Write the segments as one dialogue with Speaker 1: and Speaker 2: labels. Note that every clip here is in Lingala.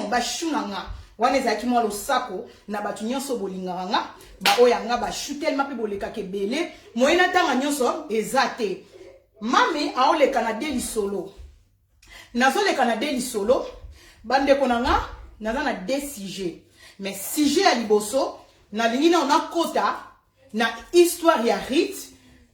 Speaker 1: ba shunanga wana ezaki mwa losako na batu nyonso bolinganga ba oyanga ba shutel mapi boleka ke belé moyena tanga nyonso ezate mami aoleka na deli solo nazo leka na deli solo bande konanga naza na deux sujets mais sujet ya liboso na lingina on a kota na histoire ya Rit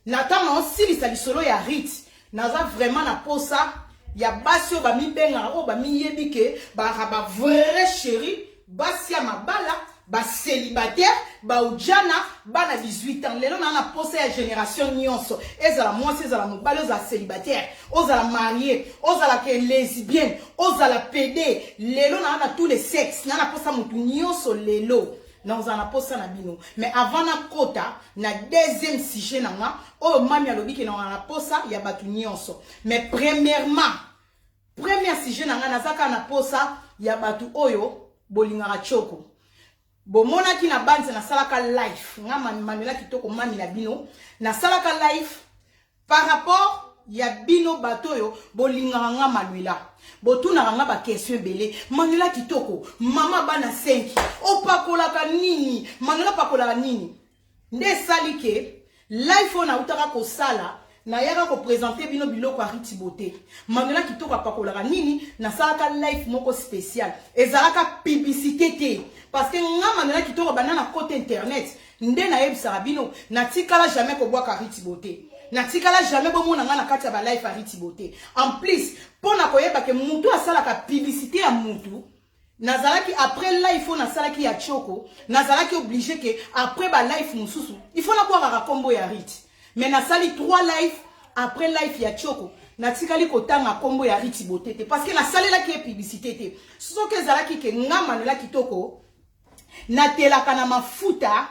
Speaker 1: na tanga aussi li solo ya Rit naza vraiment na posa ya basio ba mi benga o ba mi yebike ba vrai chéri basia mabala ba célibataire ba ujana ba na 18 ans lelo na posa ya génération nyonso ezala moi ezala mobala ezala célibataire ozala marié ozala ke lesbienne ozala PD lelo na tous les sexes na posa mutu nyonso lelo na ozala posa na bino mais avant na kota na deuxième sujet na nga o mami alobi ke na posa ya batu nyonso mais premièrement premier sujet na nga nazaka na posa ya batu oyo bolingaka choko bomona ki na banze na salaka life nga mamela kitoko mami na bino na salaka life par rapport ya bino bato yo bolingaka nga manuela botuna nga ba question belé manuela kitoko mama bana 5 opakolaka nini manuela pakolaka nini nde salike life ona utaka ko sala na yaka ko présenter bino biloko a Rit Beauté manuela kitoko pakolaka nini na salaka life moko spécial ezalaka publicité te parce que nga manuela kitoko banana côté internet nde na yebisa bino na tikala jamais ko boaka Rit Beauté na tikala jamais bomona nga na kati ya ba life a Rit Beauté en plus pona koyeba ke mutu asalaka publicité ya mutu nazalaki après life on asalaki ya choko nazalaki obligé que après ba life mususu il faut na boaka kombo ya Rit mais nasali 3 life après life ya choko natikali kotanga kombo ya Rit Beauté parce que nasalela ki publicité te soki ezalaki ke nga manuela kitoko na telaka na mafuta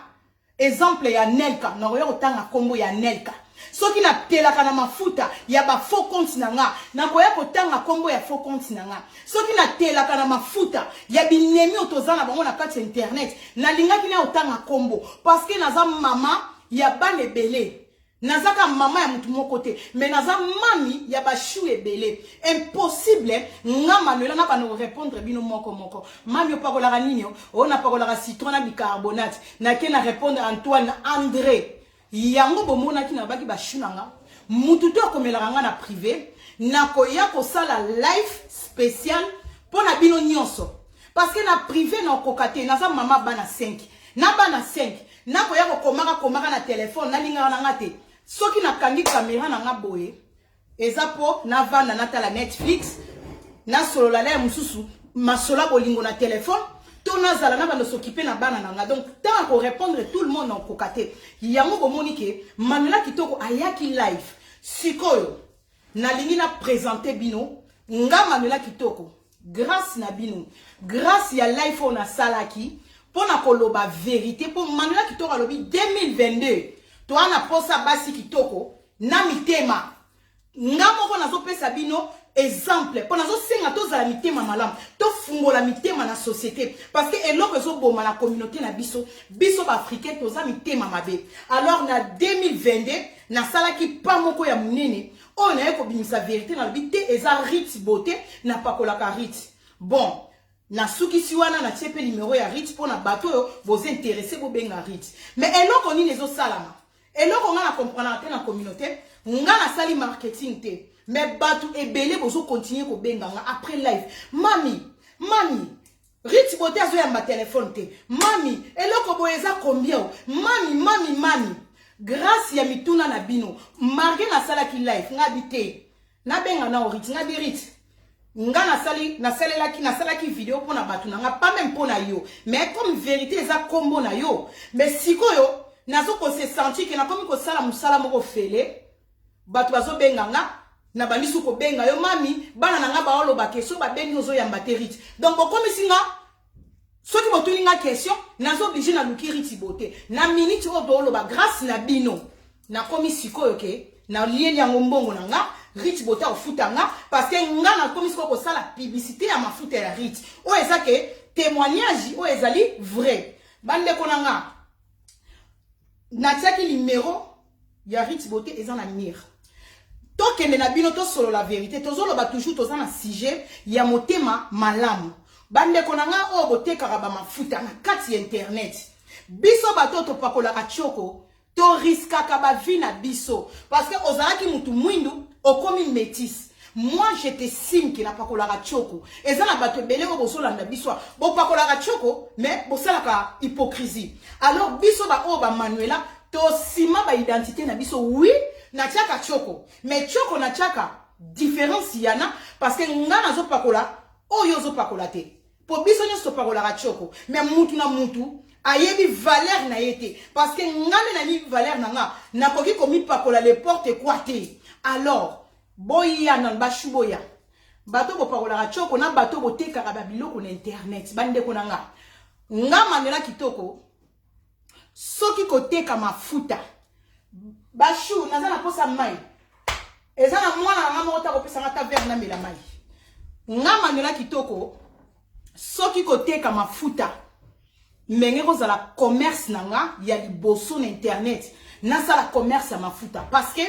Speaker 1: exemple ya Nelka na koya kotanga kombo ya Nelka soki na telaka na mafuta ya ba faux compte na nga na koya kotanga kombo ya faux compte na nga soki na telaka na mafuta ya binemi otozana bango na kati internet na lingaki na otanga kombo parce que naza mama ya bane belé nazaka mama ya mutu moko te mais naza mami ya ba chou ebele impossible nga manuela na bano répondre bino moko mami opakolaka nini o na pakolaka citron na bicarbonate na ke na répondre Antoine André yango bomona ki na baki ba chou nanga mutu to komelaka nga na privé na koya ko sala live spécial pona bino nyonso parce que na privé na kokate naza mama bana 5 na bana 5 na koya ko komaka na téléphone na linga na ngate soki na kangi caméra na nga boye ezapo na vanda na tala Netflix na solo la la mususu masola bolingo na téléphone to na zala na bando s'occuper na bana nga donc tant ko répondre tout le monde en kokate yango bomoni ke manuela kitoko ayaki live sikoyo na lingi na présenter bino nga manuela kitoko grâce na bino grâce ya live on a salaki pona koloba vérité pour manuela kitoko alobi 2022 to ana posa basi kitoko na mitema nga moko nazo pesa bino exemple pona zo senga to za mitema malamu to fungola mitema na société parce que eloko zo boma na communauté na biso ba africain to za mitema mabe alors na 2022 na salaki pa moko ya munene on a ko binisa vérité na bité eza Rit Beauté na pakolaka Rit bon na sukisi wana na tiepe numéro ya Rit pona bato yo vous intéressez bo benga Rit mais eloko ni lezo salama eloko nga na comprendre te na communauté nga na sali marketing te mais bato ebele bozo continuer ko benga nga après live mami Rit Beauté azo ya ma téléphone te mami eloko boyeza combien mami grâce ya mituna na bino marqué na sala ki live nga bité na benga na Rit nga bi Rit nga na salaki vidéo pour na batu na nga pas même pour na yo mais comme vérité eza combo na yo mais sikoyo nazo ko se sentir que na komi ko sala musala moko fele batu bazo benga nga na bandisu ko benga yo mami bana na nga ba oloba question ba bengi ozo yamba te Rit donc bokomi singa soki botuni nga question nazo obligé na luki Rit Beauté na minute o do oloba grâce na bino na komi sikoyo ke na lieli yango mbongo na nga Rit Beauté ofuta nga parce que nga na komi sikoyo ko sala publicité ya mafuta ya Rit o eza ke témoignage o ezali vrai bande ko nga na tiaki numéro ya Rit Beauté eza na mire to kende na bino to solo la vérité to zolo ba toujours to za na sujet ya motema malamu bande konanga o bote karaba mafuta na kati internet biso bato to pakola kachoko to riska kaba vie na biso parce que ozalaki mutu mwindu okomi métis. Moi je te signe que na pakola kachoko ezana bato belé ko bosolanda biso bo pakola kachoko mais bosalaka hypocrisie. Alors biso ba o ba Manuela to sima ba identité na biso oui na tiaka choko mais choko na tiaka différence yana parce que ngana zo pakola oyo zo pakola te po biso nyo so pakola ka choko mais mutu na mutu ayebi valeur na yete parce que ngane na ni valeur na nga na koki komi pakola les portes quoi te. Alors boya na bashu boya bato bo pakola ka choko na bato bo teka ka biloko na internet bande ko na nga Manuela kitoko soki koteka mafuta bashu nazana posa mai ezana mwana nga mota ko pesa ngata verre na mela mai nga Manuela kitoko soki koteka mafuta menge ko zala commerce nanga ya liboso na internet na sala commerce ya mafuta parce que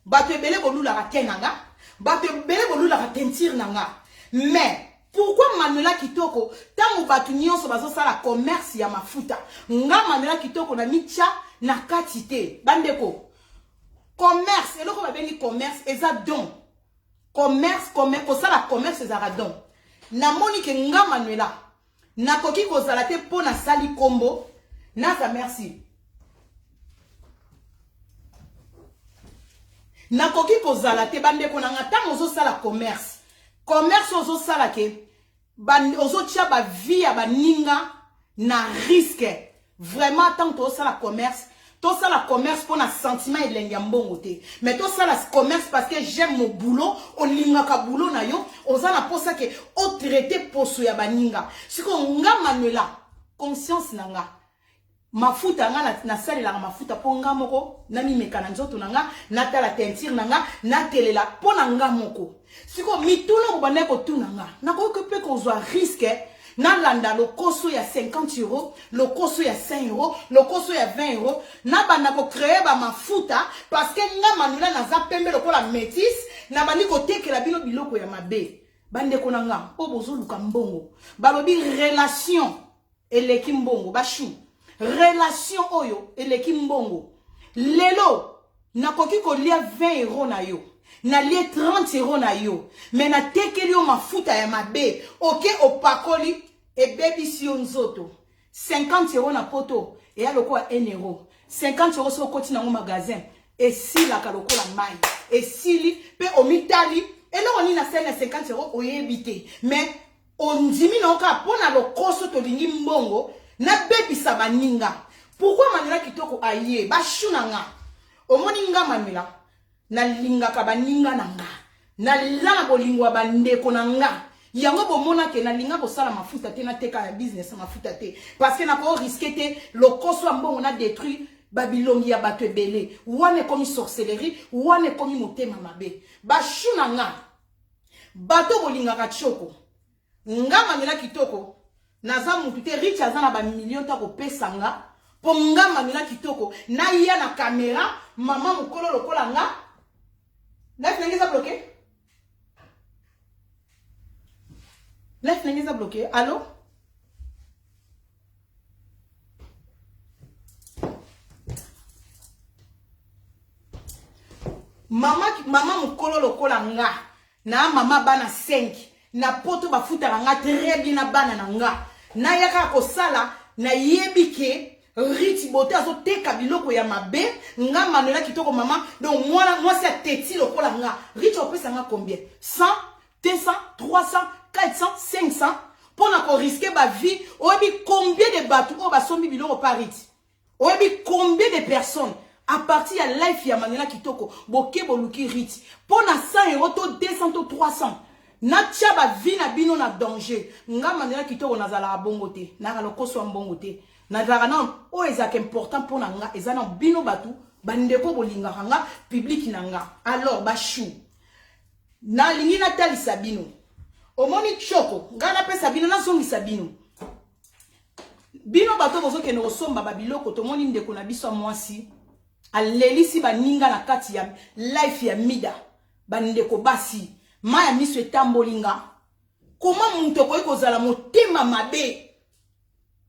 Speaker 1: bato ebele bolula ka tenanga bato ebele bolula ka tentire nanga mais pourquoi Manuela kitoko tango bato nyonso bazo sala commerce ya mafuta nga Manuela kitoko na micha na katite bandeko commerce eloko babengi commerce eza don commerce ko sala commerce eza don na moni ke nga Manuela na koki ko sala te pona sali kombo na sa merci na koki ko sala te bandeko na nga tango zo sala commerce ozo sala ke ozo tia ba vie ya baninga na risque vraiment tant to sala commerce pour na sentiment elengi ya mbongo te mais to sala commerce parce que j'aime mon boulot olinga ka boulot na yo oza na posa ke o traiter poso ya baninga siko nga Manuela conscience nanga mafuta nga na salela mafuta po nga moko na mi mekana nzoto nanga na tala tentire nanga na telela po na nga moko siko mituna ko bande ko tunanga na ko pe ko zo risque na landa le koso ya 50 euros le koso ya 5 euros le koso ya 20 euros na banda ko créer ba mafuta parce que nga Manuela na za pembe lokola métis na bandi ko tekela bino biloko ya mabe bande ko nanga po bozo luka mbongo balobi relation eleki mbongo bashu relation oyo eleki mbongo lelo na koki ko lia 20 euros na yo na lie 30 euros na yo mais na tekeli yo mafuta ya mabe oke opakoli e baby si yo nzoto 50 euros na poto e ya lokola 1 euro 50 euros so koti na magasin e sila ka lokola mai e sili pe omitali eloko ni na sene 50 euros oyebite mais ondimi na oka pona lokoso to lingi mbongo na baby sabaninga pourquoi Manuela kitoko aye ba shunanga omoni nga Manuela na linga ka baninga nanga na lala bolingwa bandeko nanga yango bomona ke na linga ko sala mafuta te na teka ya business mafuta te parce que na ko risquer te lokoso mbongo na détruit babilongi ya bato ebele wane komi sorcellerie wane komi motema mabe ba shunanga bato bolinga ka choko nga Manuela kitoko naza mutu te rich azana ba million ta ko pesanga po nga Manuela kitoko na ya na caméra mama mukolo lokola nga Left n'engeza bloqué? Left n'engeza bloqué? Allô? Mama mukolo lokola nga na mama bana 5 na poto bafuta nga très bien na bana na nga na yaka ko sala na yebike Riti bote azo teka biloko ya mabe nga Manuela kitoko mama donc moi c'est teti lokola nga Riti opesa nga combien 100 200 300 400 500 pour na ko risquer ba vie oyebi combien de bateaux o ba sombi biloko par Riti oyebi combien de personnes à partir ya life ya Manuela kitoko boke boluki Riti pour na 100 euros to 200 to 300 na tia ba vie na bino na danger nga Manuela kitoko nazala bongo te na lokoso mbongo te na dragana o ezak important pour nga ezana bino batu bandeko bolinga nga public nanga alors ba chou na lingi na tali sabino omoni choko nga na pesa bino na songi sabino bino bato bozo ke no somba ba biloko to moni ndeko na biso mwasi alelisi baninga na kati ya life ya mida bandeko basi maya miso etambolinga comment muto koyi kozala motema mabe.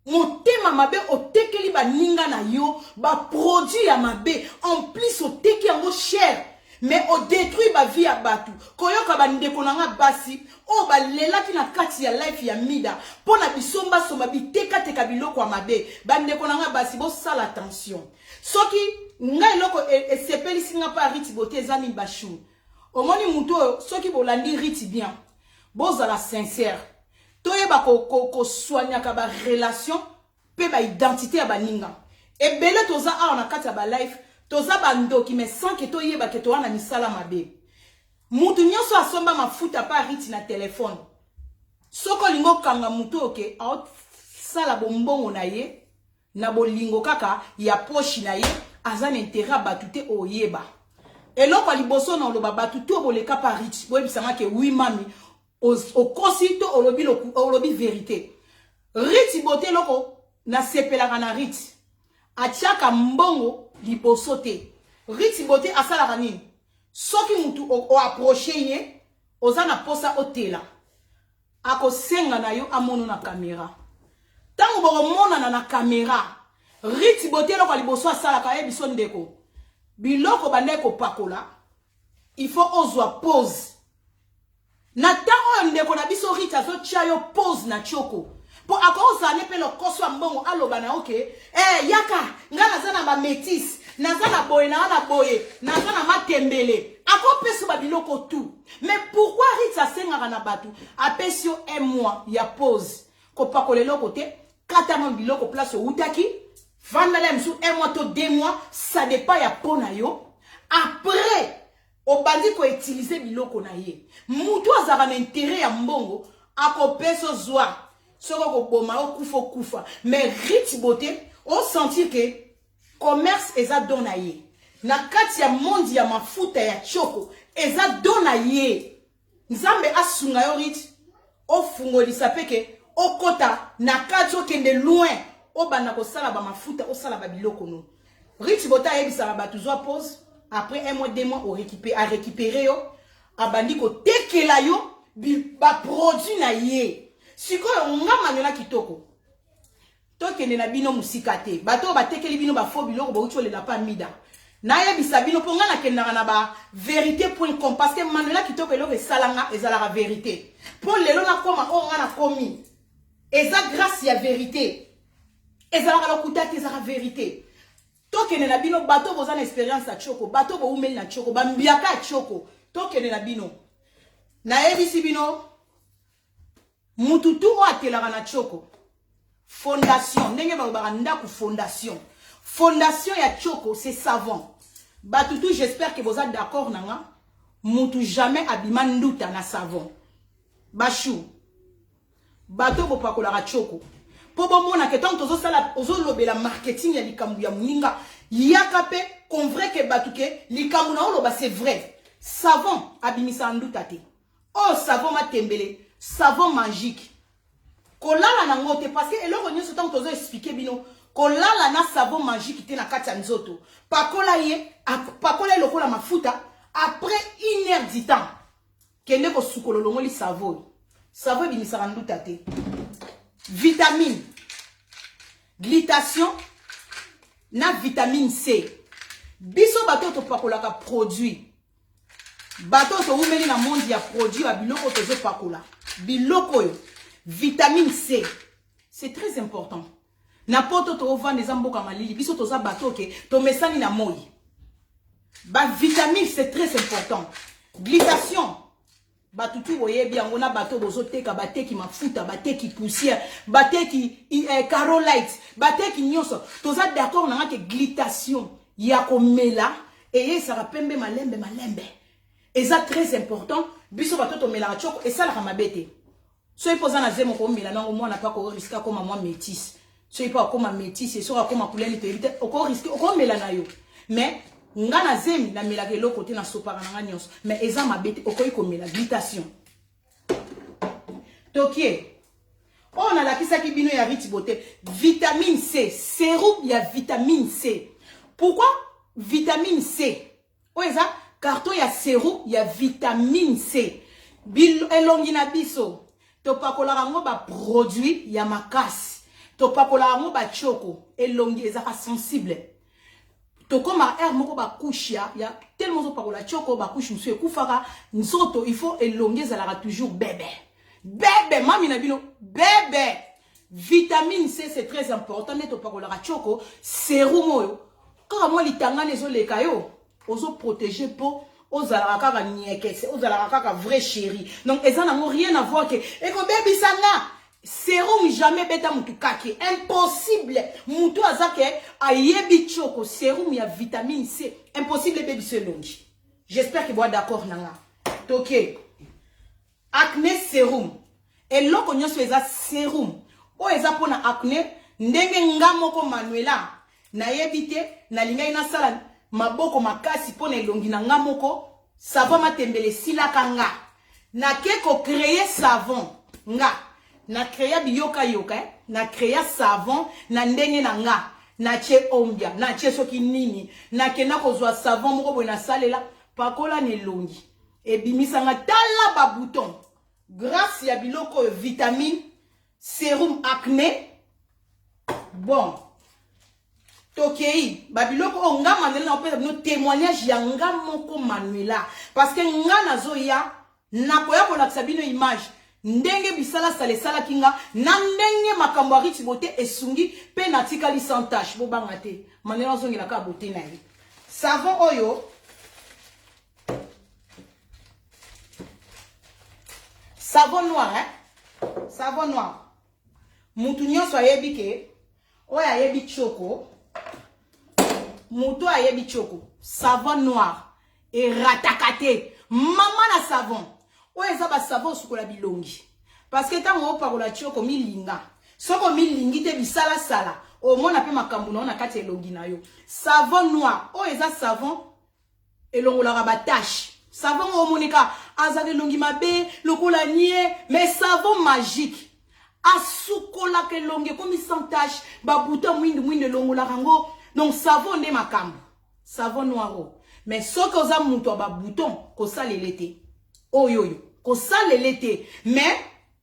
Speaker 1: Motema mabe otekeli ba ninga na yo, ba produit ya mabe, en plus oteki yango cher, mais o détruit ba vie ya batu. Koyoka ba ndeko nanga basi, o ba lela ki na kati ya life ya mida, pona bisomba soma biteka teka biloko ya mabe, ba ndeko nanga basi bo sala attention. Soki nga eloko esepeli singa pa riti bote ezani bashu. Omoni muto soki bolandi riti bien, bozala sincère. Toyeba ko soignaka ba relation pe ba identité ya baninga. E bele toza a na kati ya ba life, toza bandoki mais sans que toyeba ke to wana misala mabe. Mutu nyonso asomba mafuta pa riti na téléphone. Soko lingo kanga mutu oke out sala bombongo na ye na bolingo kaka ya poche na ye azana intérêt batute oyeba. Eloko liboso na loba batute oboleka pa riti. Boyebisanga ke oui mami au consito olobi vérité. Riti bote loko na sepelaka na riti. Atiaka mbongo liboso te. Riti bote asalaka nini? Soki mutu o approché ye, ozana posa otela. Ako senga na yo amono na caméra. Tango boko mona na caméra. Riti bote loko liboso asalaka ye biso ndeko. Biloko bandeko pakola. Il faut ozwa pause. Na tango ndeko na biso rita zo chayo pose na choko. Po akoza ne pe lo koso mbongo aloba na oke. Yaka ngana zana ba métis, na zana boye na boye, na zana matembele. Ako peso ba biloko tout. Mais pourquoi rita senga na batu? Apesio un mois ya pause. Ko pakole loko te, katama biloko place utaki. Vandala msu un mois to 2 mois, ça dépend ya pona yo. Après obandi ko utiliser biloko na ye. Mutu azaka na intérêt ya mbongo ako peso zwa. Soko ko boma o kufa. Mais riti bote on sentir que commerce eza dona ye. Na kati ya mondi ya mafuta ya choko eza dona ye. Nzambe asunga yo riti o fungolisa peke o kota na kati o kende loin o bana ko sala ba mafuta o sala ba biloko no. Riti bote ayebisa ba tuzwa pause. Après 1 mois, 2 mois, on récupérer yo, abandi ko tekela yo, ba produit na ye. Siko nga manela kitoko. Tokende na bino musikate. Bato ba tekeli bino ba fo biloko ba utole la pa mida. Na ye bisabino ponga na kendanga na ba vérité.com parce que manela kitoko eloko esalanga ezala la vérité. Pour lelo na koma o nga na komi. Eza grâce ya vérité. Ezala la kutaki ezala vérité. Tokene na bino bato boza na expérience à choko, bato bo umeli na choko, ba mbiaka choko. Tokene na bino. Na ebisi bino mututu o atelaka na choko. Fondation, ndenge ba ndaku fondation. Fondation ya choko, c'est savon. Batutu, j'espère que vous êtes d'accord nanga. Mutu jamais abima nduta na savon. Bachou. Bato bo pakola choko. Pobo mona ke tant tozo sala ozo lobela marketing ya likambu ya muninga yakape convrai ke batuke likambu na oloba c'est vrai. Savon abimisa nduta te. Oh savon matembele, savon magique. Kolala na ngote parce que eloko nyoso tant tozo expliquer bino kolala na savon magique te na kati ya nzoto. Pakola ye, pakola lokola mafuta après 1 heure du temps. Kende ko sukolo longoli savon. Savon bimisa nduta te. Vitamine, glutation, na vitamine C. Biso bato to pakolaka produit. Bato to umeli na monde ya produit ba biloko to zo pakola. Biloko yo, vitamine C. C'est très important. Na poto to vendre za mboka malili, biso to za bato ke to mesani na moi. Ba vitamine c'est très important. Glutation. Batutu voye bien on a bateau bozoteka bateki mafuta bateki poussière bateki carolite bateki nyonso toza d'accord na que glutation ya komela et ça rapembe malembe et ça très important biso bato to mela choko et ça la mabete so ipoza na zemo ko mela nango mwana pa ko risque comme moi métis so ipo comme métis et so comme couleur te éviter ko risque ko mela na yo mais ngana zemi na melake lo côté na sopara na nyonso mais eza mabete okoyi ko mela glutation tokie on a la kisaki bino ya riti bote vitamine C sérum ya vitamine C. Pourquoi vitamine C? Oeza carton ya sérum ya vitamine C bil elongi na biso topakolaka ngo ba produit ya makasi topakolaka ngo ba choko elongi ezaka sensible tokoma air moko ba couche ya tellement topakola choko ba couche musu ekufaka nzoto il faut elongi ezalaka toujours bébé mami na bino bébé vitamine C c'est très important ne topakolaka choko sérum oyo kaka moi litangana ezoleka yo ozo protéger po ozalaka kaka nyekese ozalaka kaka vrai chéri donc eza nango rien à voir que eko baby sanga sérum jamais beta mutu kake impossible mutu azake ayebi choko sérum ya vitamine C impossible baby selongi j'espère que vous êtes d'accord nanga toke acné sérum eloko nyonso eza sérum o eza pona acné ndenge ngamoko Manuela nayebi te nalingai na sala maboko makasi pona elongi na ngamoko savon matembele silaka nga na keko créer savon nga na créer biyoka yoka na créer savon na ndenge na nga na che ombia na che soki nini na kena kozwa savon moko boye na salela pakola ne longi ebimisa nga tala ba bouton grâce ya biloko vitamine sérum acné bon tokei babiloko onga Manuela na no témoignage ya nga moko Manuela parce que nga nazoya na koya kolakisa bino image ndenge bisala sala kinga na ndenge makambo ya riti bote esungi pe natikali sans tache bo banga te Manuela zongela ka bote na ye savon oyo savon noir savon noir mutu nyonso ayebi ke oyo ayebi choko mutu ayebi choko savon noir et ratakate mama na savon oyo eza ba savon sukola bilongi parce que tango opakola choko milinga soko milingi te bisala sala omona pe makambo na kati elongi na yo savon noir oyo eza savon elongolaka ba tache savon omonika azali longi mabe lokola nie mais savon magique asukola ke longi comme sans tache ba bouton mwinde longola rango donc savon nde makambo savon noir mais soki oza mutu ba bouton ko salele te oyoyo ko salele te mais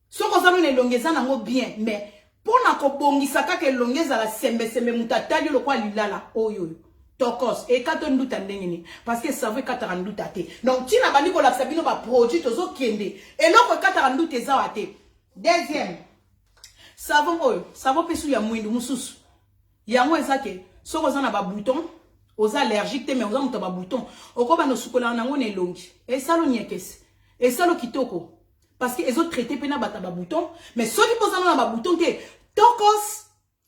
Speaker 1: soki oza none longeza nango bien mais pona ko bongisa kaka longeza la sembe mutu atali lokwa lilala oyoyo tokos et kato nduta ndengeni parce que savon katara nduta te donc tina bandi ko laksa bino ba produit tozo kende eloko katara nduta ezawa te deuxième savon oyo savon pesu ya mwindu mususu yango ezake soko oza na ba bouton oza allergique te mais oza muta ba bouton okoba no sukola nango ne longi esalo nyekese esalo kitoko parce que ezo traiter pena bata ba bouton mais soki poza na ba bouton te tokos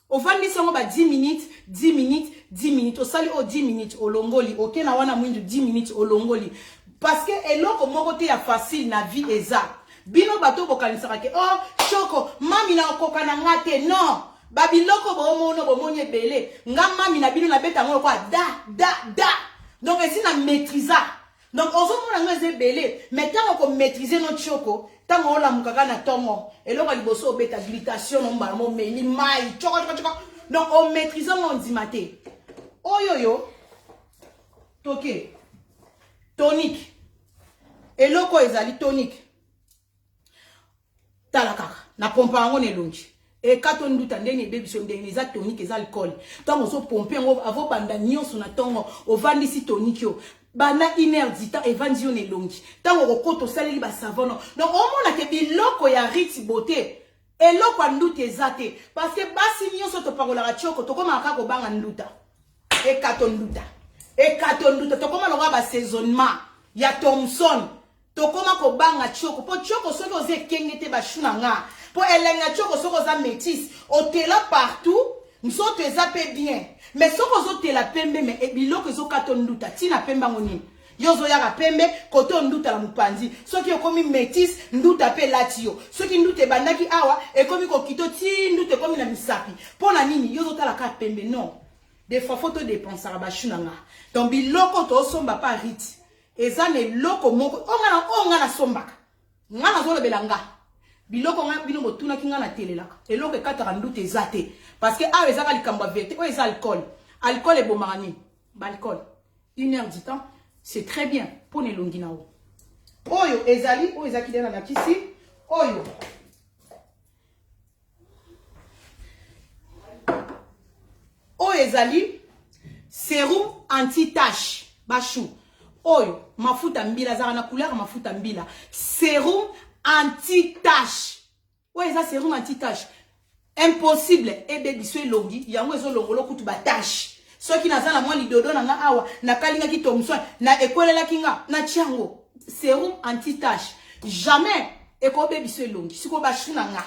Speaker 1: ovandi sango ba 10 minutes 10 minutes 10 minutes osali o 10 minutes olongoli oke na wana mwindu 10 minutes olongoli parce que eloko moko te ya facile na vie eza bino bato bokanisaka ke oh choko mami na okoka na ngate non babiloko bomono bomoni ebele nga mami na bino na beta ngo kwa da donc esi na maîtriser donc ozomona ngo ezebele mais tango ko maîtriser no choko tango ola mukaka na tongo eloko liboso obeta glutation no mbala mo meli mai choko donc on maîtriser mon dimate oyoyo toke tonique eloko ezali tonique tala kaka na pompa ngo ne longi et kato nduta ndenge bebiso ndenge eza tonique eza alcool tango so pomper ngo avo banda nyonso na tongo ovandisi tonique yo bana inerdita evandi yo ne longi tango kokoto saleli ba savon donc omona ke biloko ya riti beauté eloko nduta eza te parce que basi nyonso to parola choko to koma kaka banga nduta e kato nduta to koma longa ba saisonnement ya Thomson tokoma ko banga choko po choko soki oze kengete ba shuna nga po elenga choko soko za métis otela partout nsoto eza pe bien mais soko zo tela pembe mais biloko zo kato nduta tina pemba ngoni yozo yaka pembe koto nduta la mupanzi soki okomi métis nduta pe latio soki ndute bandaki awa ekomi ko kito ti ndute komi na misapi pona nini yozo tala ka pembe non des fois photo dépensera ba shuna nga donc biloko to somba pa riti eza ne loko moko onga na sombaka ngana zolo belanga biloko nga bino botuna kinga na telelaka eloko ekataka ndute ezate parce que awa ezaka likambo ya vérité oyo eza alcool ebomaka nini baalcool 1 heure du temps c'est très bien pour nelongi na o oyo ezali oyo ezaki dena na kisi oyo ezali sérum anti-tache bashu oyo mafuta mbila zara na couleur mafuta mbila sérum anti-tache oyo eza sérum anti-tache impossible ebe biso elongi yango ezolongolo kutu batache soki naza na mwa lidodo na nga awa nakalingaki tomswa na ekwelelaki nga na tiango sérum anti-tache jamais ekobe biso elongi siko bashu na nga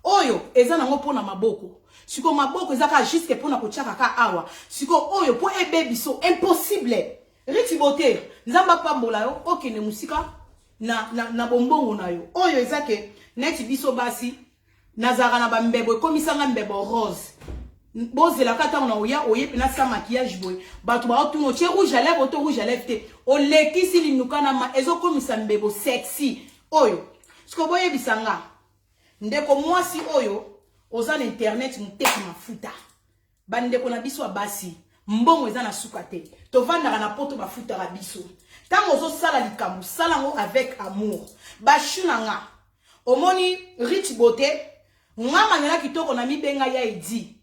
Speaker 1: oyo eza nango mpona maboko siko maboko eza ka juste mpona kotiaka ka awa siko oyo po ebe biso impossible riti bote nzamba pambola yo okende musika na bombongo na yo oyo eza ke neti biso basi nazara na bambebo ekomisanga mbebo rose bozela kata na oya oye pena sa maquillage boy batu ba otuno che rouge à lèvres to rouge à lèvres te o lekisi linukana ma ezokomisa mbebo sexy oyo siko boye bisanga ndeko mwasi oyo oza na internet muteki mafuta bandeko na biso basi mbongo eza na suka te tovandaka na poto bafuta la biso tango ozosala likambo salango avec amour bashuna nga omoni rich beauté nga manela kitoko na mibenga ya edi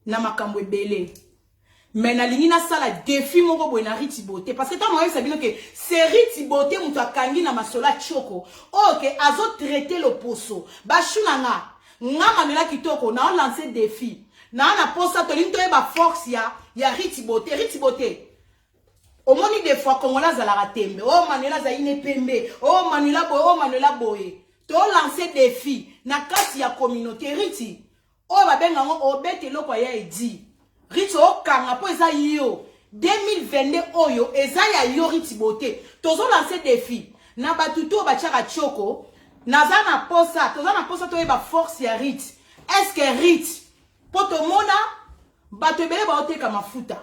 Speaker 1: na makambo ebele mais nalingi na sala défi moko boye na rich beauté parce que tango oyo sabino ke c'est rich beauté mutu akangi na masola choko ok azo traiter le poso bashuna nga manela kitoko na lancer défi na posa tolingi toyeba force ya rich beauté omoni des fois kongola zala tembe oh manuela za ine pembe oh manuela boye to lancer défi na kati ya communauté riti oh babenga ngo obete loko ya edi riti o kanga po eza yo 2022 oyo eza ya yo riti beauté tozo lancer défi na batuto bachaka choko naza na posa toyeba force ya riti est-ce que riti poto mona bato ebele baoteka mafuta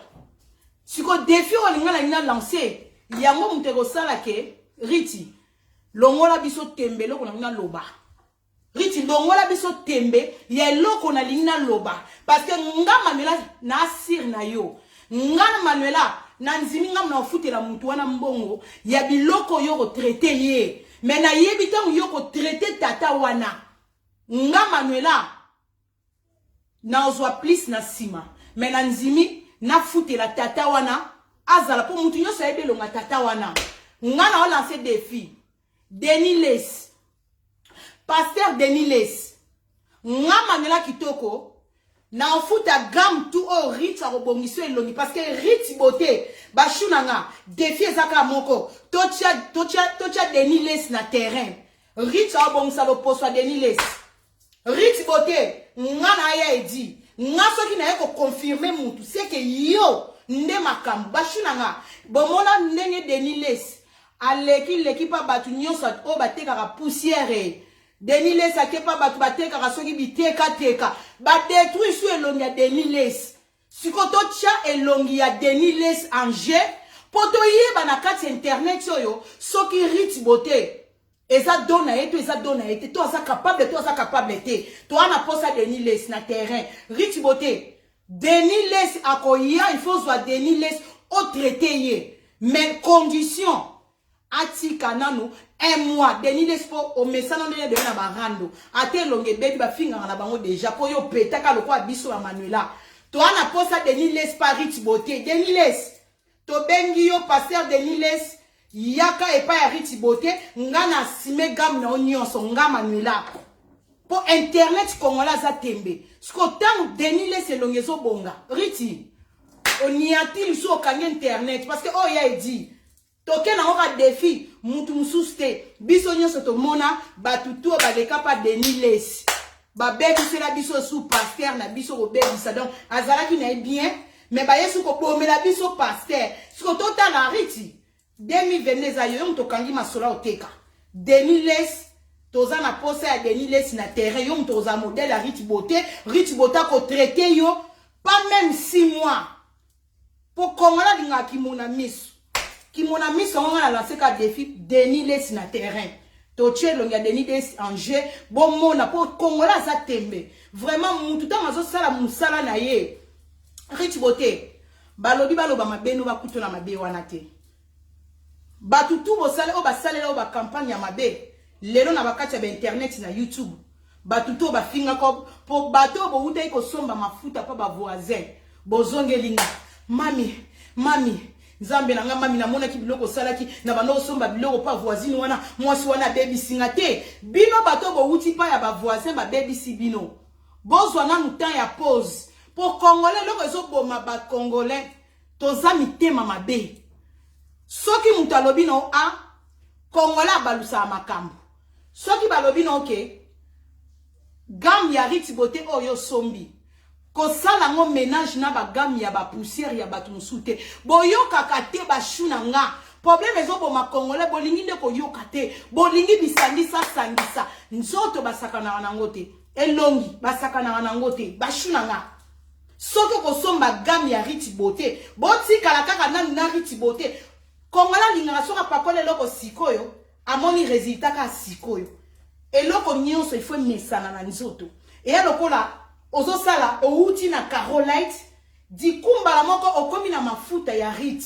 Speaker 1: siko défi olingana ina lancer yango muteko sala ke riti longola biso tembe loko na mina loba riti longola biso tembe ya loko na lingina loba parce que nga manuela na asir na yo nga manuela na nzimi nga na ofutela mutu wana mbongo ya biloko yo ko traiter ye mais na yebi tango yo ko traiter tata wana nga manuela na ozwa plus na sima mais na nzimi na futela tata wana azala po mutu nyonso ayebelonga tata wana nga na lancer défi Denis Les pasteur Denis Les nga manela kitoko na ofuta gamme tout au rich a robongiso elongi parce que rich beauté bashuna nga défi ezaka moko tocha Denis Les na terrain rich a robongisa lo poso Denis Les rich beauté nga na ya edi nga soki na yeko confirmer mutu c'est que yo nde makambo bashuna nga bomona ndenge Denis Les aleki l'équipe batu nyonso o batekaka poussière Denis Les akepa batu batekaka soki biteka ba détruire sur elongi ya Denis Les sikoto tia elongi ya Denis Les en jeu poto yeba na kati internet oyo soki rich beauté eza dona ete to asa capable te to ana posa Denis Les na terrain rich beauté Denis Les akoya il faut soit Denis Les au traité ye mais condition atika nanu un mois Denis Les po o mesana ndene de na barando ate longe beti ba finga na bango déjà po yo petaka lokwa biso ya Manuela to ana posa Denis Les par rich beauté Denis Les to bengi yo pasteur Denis Les yaka epa ya rich beauté nga na sime gam na nyonso nga Manuela po internet kongola za tembe sko tangu Denis Les elongezo bonga riti oniati liso okange internet parce que oh ya edi toke na oka défi mutu mususte biso nyonso to mona batutu baleka pa Denis Les ba bebisela biso sous pasteur na biso ko bebisa donc azalaki na bien mais ba yesu ko bomela biso pasteur sko tota na riti 2022 ayo mto kangi masola oteka Denis Les toza na posa ya Denis Les na terrain yo mto za modèle à rich beauté ko traiter yo pas même 6 mois pour kongola linga kimona miso on a lancé ka défi Denis Les na terrain to tche longa Denis Les en jeu bon mona pour kongola za tembe vraiment mutu ta mazo sala musala na ye rich beauté balobi baloba mabeno bakuto na mabe wana te batutu bo sale o ba sale o ba campagne ya mabe lelo na bakati ya internet na YouTube batuto bafinga ko po bato bo utai ko somba mafuta pa ba voisin bozongelinga mami nzambe na nga mami na mona ki biloko salaki na bano somba biloko pa voisine wana mwasi wana baby singa te bino bato bo uti pa ya ba voisin ba baby si bino bozwa na mutan ya pause pour congolais loko zo boma ba congolais toza mitema mabe soki mutalobi no a congolais balusa makambo soki balobi no ke gam ya riti bote oyo sombi kosala ngo ménage na ba gam ya ba poussière ya batu musute boyoka kate ba shuna nga problème ezo bo makongole bolingi nde ko yoka te bolingi bisangisa sangisa nzoto basakana na ngote elongi basakana na ngote ba shuna nga soki kosomba gam ya riti bote boti kala kaka na riti bote kongola lingaka soka pakole loko sikoyo amoni résultat ka sikoyo eloko nyonso il faut mesana na nzoto e lokola ozo sala outi na Carolite dikumbala moko okomi na mafuta ya rite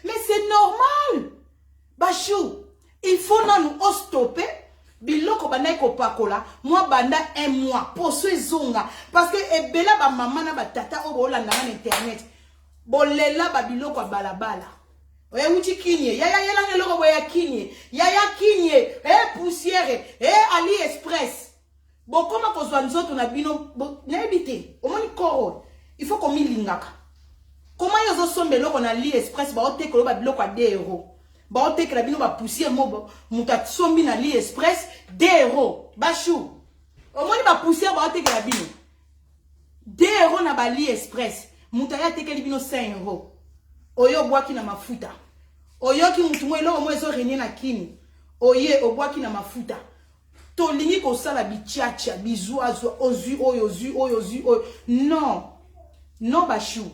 Speaker 1: mais c'est normal bachou il faut na nous stopper biloko banai ko pakola moi banda un mois poso ezonga parce que ebela ba mama na ba tata o bolanda na internet bolela ba biloko balabala oya uti kinye yaya yela loko boya kinye yaya kinye poussière Ali Express bon comment kozwa nzoto na bino na ebité omoni koro il faut komi lingaka comment yozo sombe loko na Ali Express ba otekelo ba biloko a 2 euros ba otekela bino ba poussière mo muta sombi na Ali Express 2 euros bachou omoni ba poussière ba otekela bino 2 euros na ba Ali Express muta ya tekeli bino 5 euros oyo bwaki na mafuta oyoki mutu mo eloko mo ezo renie na kini oye obwaki na mafuta tolingi ko sala bichacha bizuazo ozu oyo non bachou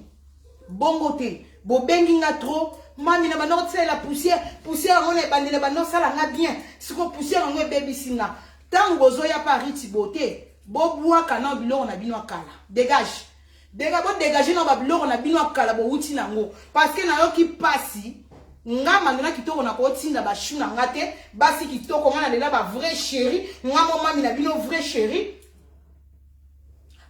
Speaker 1: bongo te bobengi nga trop mami na bano tsela la poussière ngone bandele bano sala nga bien siko poussière ngone baby singa tango zo ya Paris tibote bobwaka na biloko na bino akala dégage bo dégager na ba biloko na bino akala bo uti nango parce que na yoki pasi nga mandona kitoko na ko tinda ba shuna ngate basi kitoko ngana lela ba vrai chéri nga mama na bino vrai chéri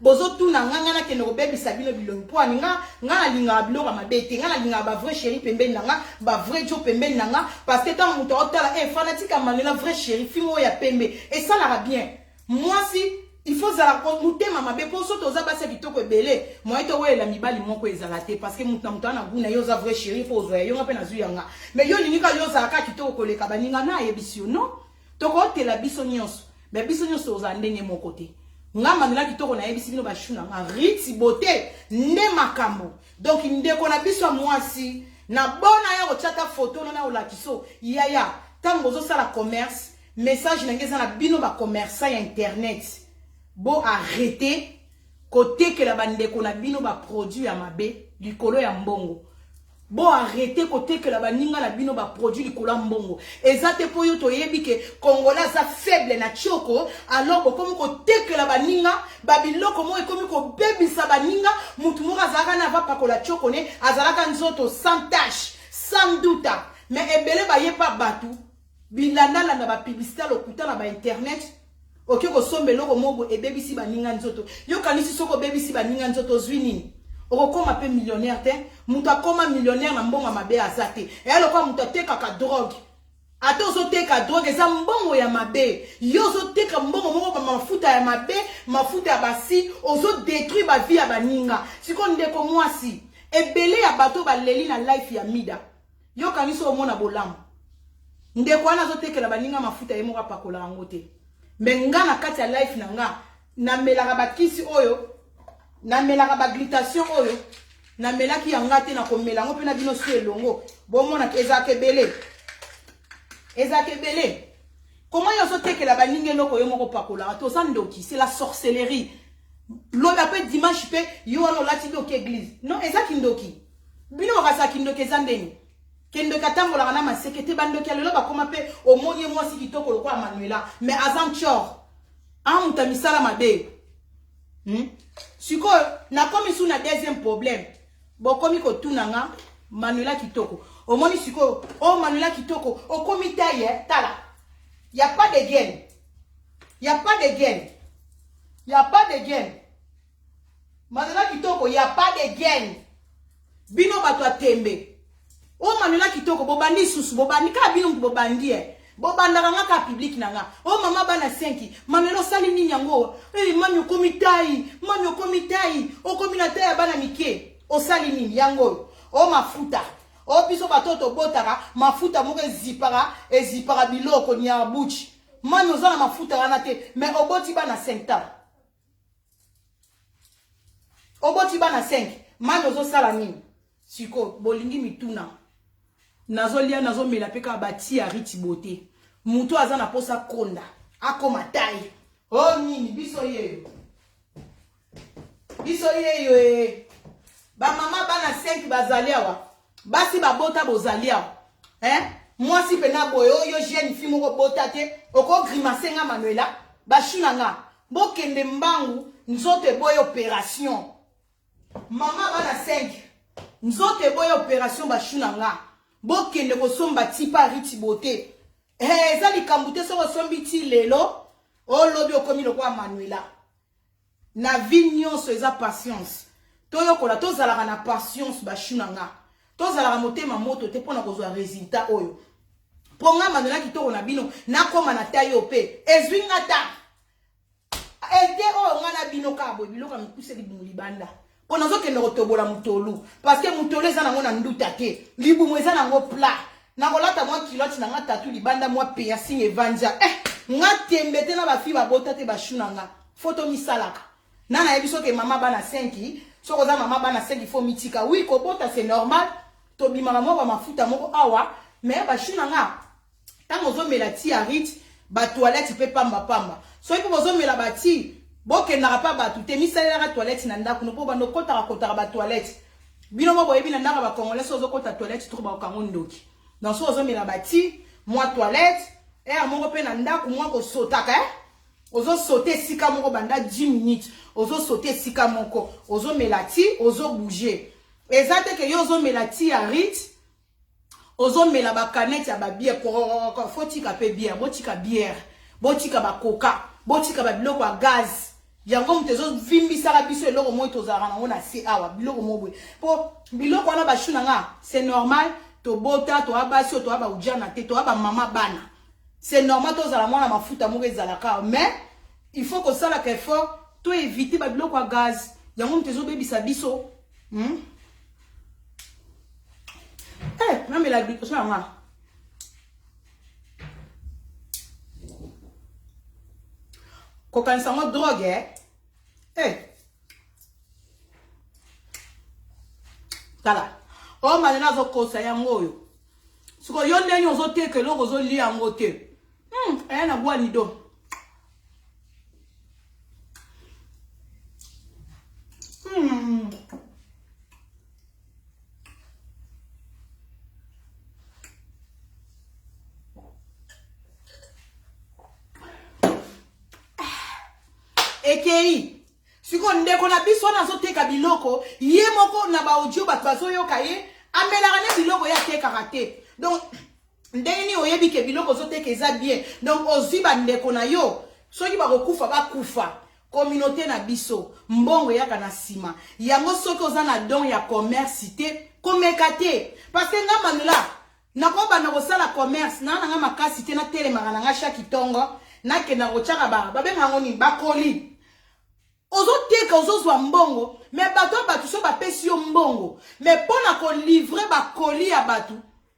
Speaker 1: bozo tuna nga na kende ko baby sabino bilongi po nga linga biloko mabete nga linga ba vrai chéri pembeni nga ba vrai jo pembeni nga parce que tant muto otala fanatique mandela vrai chéri fimo ya pembe et ça la bien moi si il faut zala konute mama be poso toza basa kitoko ebele moi to wela mibali moko ezalate parce que mutu na guna yo za vrai chéri po zo yo ngape na zuyanga mais yo linika yo za ka kitoko koleka baninga na yebisio non to ko tela biso nyonso mais biso nyonso za ndenge moko te ngamba ndela kitoko na yebisi bino bashuna nga riti bote nde makambo donc ndeko na biso mwasi na bona ya ochata photo na olakiso yaya tango zo sala commerce message na ngeza na bino ba commerçant ya internet bo arrêter côté que la bande qu'on a bino ba produit à mabe du colo ya mbongo bo arrêter côté que la baninga la bino ba produit du colo mbongo ezate po yo to yebi ke congolais za faible na choko alors comme côté que la baninga ba biloko mo ekomi ko bebisa baninga mutu mo azaka na va pakola choko ne azalaka nzoto sans tache sans doute mais ebele ba yepa batu bilanda na ba publicité lokuta na ba internet ok ko sombe loko mobo e baby si baninga nzoto yo kanisi soko baby si baninga nzoto zwini okoma pe millionnaire te muta koma millionnaire na mbonga mabe azate e aloko muta teka ka drogue ato zo teka drogue za mbongo ya mabe yo zo teka mbongo moko ba mafuta ya mabe mafuta ya basi ozo détruire ba vie ya baninga siko ndeko mwasi ebele ya bato baleli na life ya mida yo kanisi omona bolamu ndeko wana zo teka la baninga mafuta ye moko pakola ngote menga na kati ya life na nga na melaka bakisi oyo na melaka ba glutation oyo na melaki yanga te na komela ngo pe na bino so elongo bomona ezake belé comment yo so tekela baninge loko yo moko pakola to sandoki c'est la sorcellerie lo ba pe dimanche pe yo wana lati bi ok église non ezaki ndoki bino wakasa kindoki ezandeni kendo katambola na masekete bandoki lelo ba koma pe omoni mwasi kitoko lokwa Manuela mais azanchor amuta misala mabe siko na komi suna deuxième problème bo komi ko tunanga Manuela kitoko omoni siko Manuela kitoko o komi taille tala y a pas de gain Il n'y a pas de gain. Manuela Kitoko, il n'y a pas de gain. Bino batwa tembe. Oh Manuela Kitoko, bobandi susu, bobandi ka bino bobandi bobanda nga ka public nanga. Oh mama bana 5. Mamelo sali ni nyango. Eh mami okomitai, okominata ya bana mike. O sali ni yango. Oh mafuta. Oh biso batoto botaka, mafuta moko ezipara biloko nya buchi. Mami ozana mafuta wana te, mais oboti bana 5 ans. Oboti bana 5. Mami ozo sala nini? Siko bolingi mituna. Nazolia nazomela peka bati ya riti bote. Mutu azana posa konda. Akoma tai. Oh nini biso yeyo. Biso yeyo ba mama bana 5 bazaliawa. Basi ba bota bozaliawa. Moi si pena boyo yo jeune fille moko bota te. Oko grimacer nga Manuela. Ba shuna nga. Bokende mbangu nzote boyo opération. Mama bana 5. Nzote boyo opération ba shuna nga. Bokende kosomba tipa riti bote. Eza likambute so kosombi ti lelo. O lobi okomi lokwa Manuela. Na vie nyonso eza patience. Toyo kola tozalaka na patience ba shuna nga. Tozalaka motema moto te pona kozwa résultat oyo. Ponga Manuela Kitoko na bino na koma na tayo pe. Ezwinga ta. Ete o ngana bino ka boy biloko mikuse libungu libanda. Pona zo ke no tobola mutolu parce que mutolu eza nango na nduta te. Libumu eza nango plat. Na kolata mwa kilote na nga tatu libanda mwa piercing evanja. Nga tembete na ba fi ba bota te ba shuna nga. Photo misalaka. Nana yebiso ke mama bana 5. Soko za mama bana 5 il faut mitika. Oui ko bota c'est normal. To bimaka moko mafuta moko awa mais ba shuna nga. Tango zo melati ya rit ba toilette pe pamba. So ipo zo mela bati boke na pa batu te misalela ka toilette na ndako no po ba no kotaka ba toilette. Bino mo boyebi na ndaka ba congolais so zo kota toilette trop ba kango ndoki. Dans so zo mela bati moi toilette et moko pe na ndako moi ko sotaka ozo sauter sika moko banda 10 minutes ozo sauter sika moko ozo melati ozo bouger. Ezate ke yo ozo melati ya rit ozo mela ba canette ya ba bière ko fotika pe bière botika bière botika ba coca botika ba biloko ya gaz yango mtezo vimbisa ka biso eloko mo tozara na ona si awa biloko mo bwe po biloko na ba shuna nga c'est normal to bota to abasi to aba ujana te to aba mama bana c'est normal tozala mwana mafuta mo ezalaka mais il faut que ça la effort to éviter ba biloko ya gaz yango mtezo bebisa biso même la glycosone nga kokanisa ngo drogue tala o manena zo kosa yango oyo siko yo ndeni ozo teke loko zo li yango te na bwa nido Ekei siko ndeko na biso na zo teka biloko ye moko na ba audio bat bazo yoka ye amelaka ne biloko ya teka kate donc ndeni oyebi ke biloko zo teka eza bien donc oziba ndeko na yo soki ba kokufa ba kufa communauté na biso mbongo yaka na sima yango soki oza na don ya commerce te komeka te parce que nga Manuela nakoba na kosala commerce na nga makasi te na telemaka na nga chaque tongo na ke na kochaka ba benga ngoni bakoli ozo teka ozo zwa mbongo mais batu so ba pesi yo mbongo mais pona ko livrer ba colis ya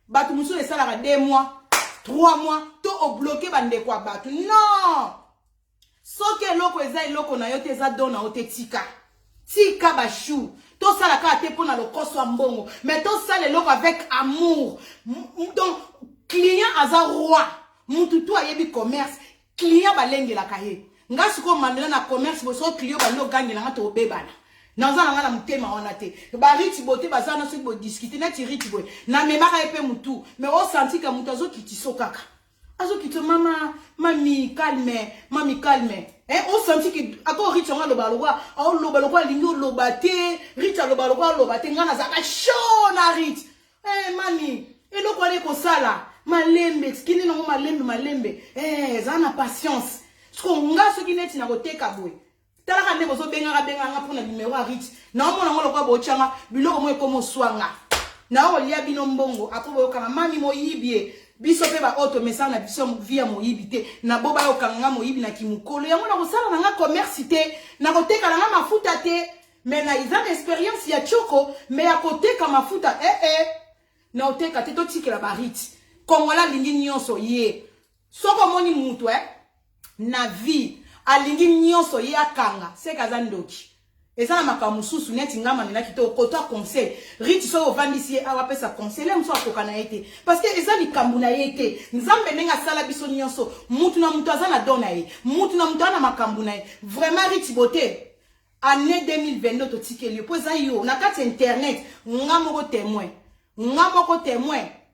Speaker 1: batu musu le sala 2 mois 3 mois to o bloquer bande kwa batu non soke loko eza iloko na yo te eza dona otetika tika ba chou to sala ka te pona lo koso mbongo mais to sala loko avec amour donc client aza roi mutu to ayebi commerce client balengela kaye nga siko Manuela na commerce bo so client ba lo gangela nga to bebana na za nga na mutema wana te ba riti bote bazana so bo discuter na ti riti boy na memaka epe mutu mais o senti ka mutu azo kitiso kaka azo kito mami calme o senti ki ako riti nga lo balwa o lo balwa lingo lo bate riti lo balwa nga na za ka shona riti mami eloko ale ko sala malembe skini no malembe zana patience sko nga soki neti na koteka boy Tala kande bozo benga pour na numéro à Rit. Na mo na ngolo kwa bochanga biloko mo ekomo swanga. Na o lia bino mbongo après boyo kanga mami mo yibie. Biso pe ba auto message na biso via mo yibite na boba yo kanga mo yibi na kimukolo. Yango na kosala na nga commerce te, na koteka na nga mafuta te. Mais na ils ont expérience ya choko, mais à côté comme mafuta na oteka te to tikela barit. Kongola lingi nyonso ye. Soko moni mutu na vie alingi nyonso ye akanga se kazandoki. Eza na makamususu neti ngama na kito koto conseil. Rit so ovandisi awa pesa conseiller mso akokana ete. Parce que eza likambu na yete. Nzambe nenga sala biso nyonso. Mutu na mutu azana dona ye. Mutu na mutu ana makambu na ye. Vraiment Rit beauté. Année 2022 to tikeli po za yo na kati internet ngamoko témoin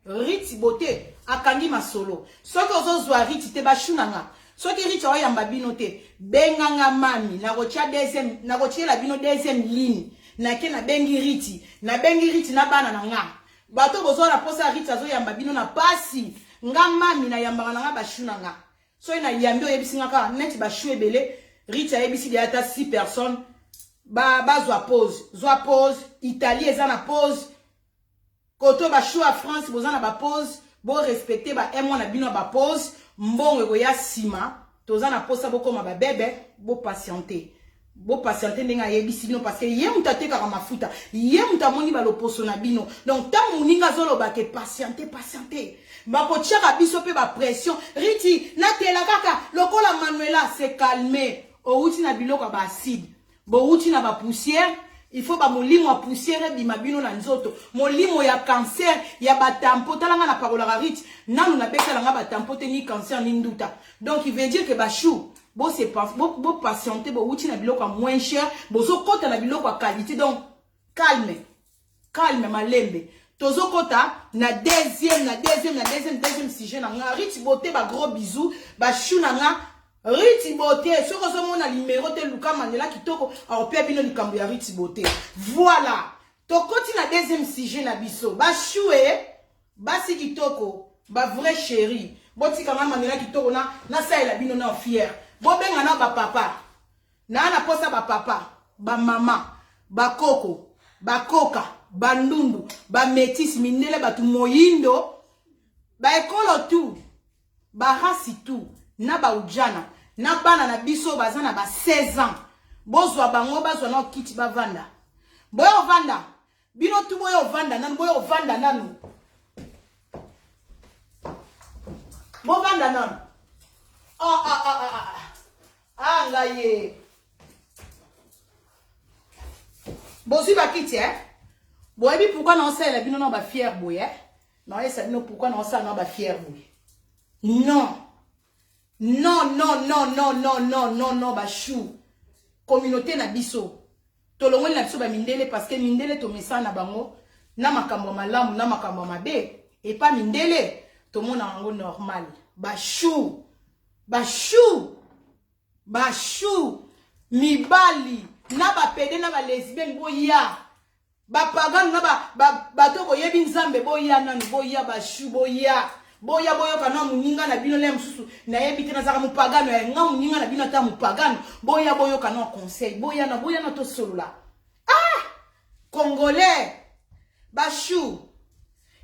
Speaker 1: Rit beauté akangi masolo soki ozozwa Rit te bashunanga soki Rit o yamba bino te benganga mami na kotia la bino deuxième ligne na ke na bengi Rit na bana na nga bato bozola posa Rit azo yamba bino na pasi nga mami na yamba na nga bashunanga so ina yambi o yebisinga ka net bashu ebele Rit a yebisi de ata 6 personnes ba zwa pause Italie eza na pause koto ba chou a France bozana ba pause bo respecter ba na bino ba pause mbongo ko ya sima tozana posa boko ma ba bébé bo patienter ndenga yebisi bino parce que ye mutate ka mafuta ye mutamoni ba loposo na bino donc ta muninga zolo ba ke patienter ba ko tchaka biso pe ba pression Riti na tela kaka lokola Manuela se calmer o uti na biloko ba acide bo uti na ba poussière il faut ba molimo a poussière bi mabino na nzoto molimo ya cancer ya ba tampo talanga na parola Rit nanu na bekala nga ba tampo te ni cancer ni nduta donc il veut dire que ba chou bo c'est pas bo patienter bo uti na biloko moins cher bo zo kota na biloko a qualité donc calme malembe tozo kota na deuxième sujet na nga Rit beauté ba gros bisous ba chou na nga Rit beauté soko zo mona numéro te Luka Mandela kitoko a opé bino likambo ya Rit beauté voilà to koti na deuxième sujet na biso ba choué basi kitoko ba vrai chéri boti kanga Mandela kitoko na sa ela bino na fier bo benga na ba papa na posa ba papa ba mama ba koko ba koka ba ndundu ba métis mindele batu moyindo ba ekolo tout ba rasi tout na ba ujana na bana na biso bazana ba 16 ans bozwa bango bazwa na kiti ba vanda boyo vanda bino tu boyo vanda nanu bo vanda nanu ngaye bozi ba kiti boyebi pourquoi na osala bino na ba fier boye na esa bino pourquoi na osala na ba fier boye non, ba chou. Communauté na biso. Tolongwe na biso ba mindele parce que mindele to mesa na bango na makambo malamu na makambo mabe et pas mindele to mona ngo normal. Ba chou. Mibali na ba pede na ba lesbienne boya. Ba pagan na ba to boyebi nzambe boya nani boya ba chou boya. Boya kana muninga na bino le msusu na yebite na zaka mupagano ya nga muninga na bino ta mupagano boya kana conseil boya na to solola congolais bashu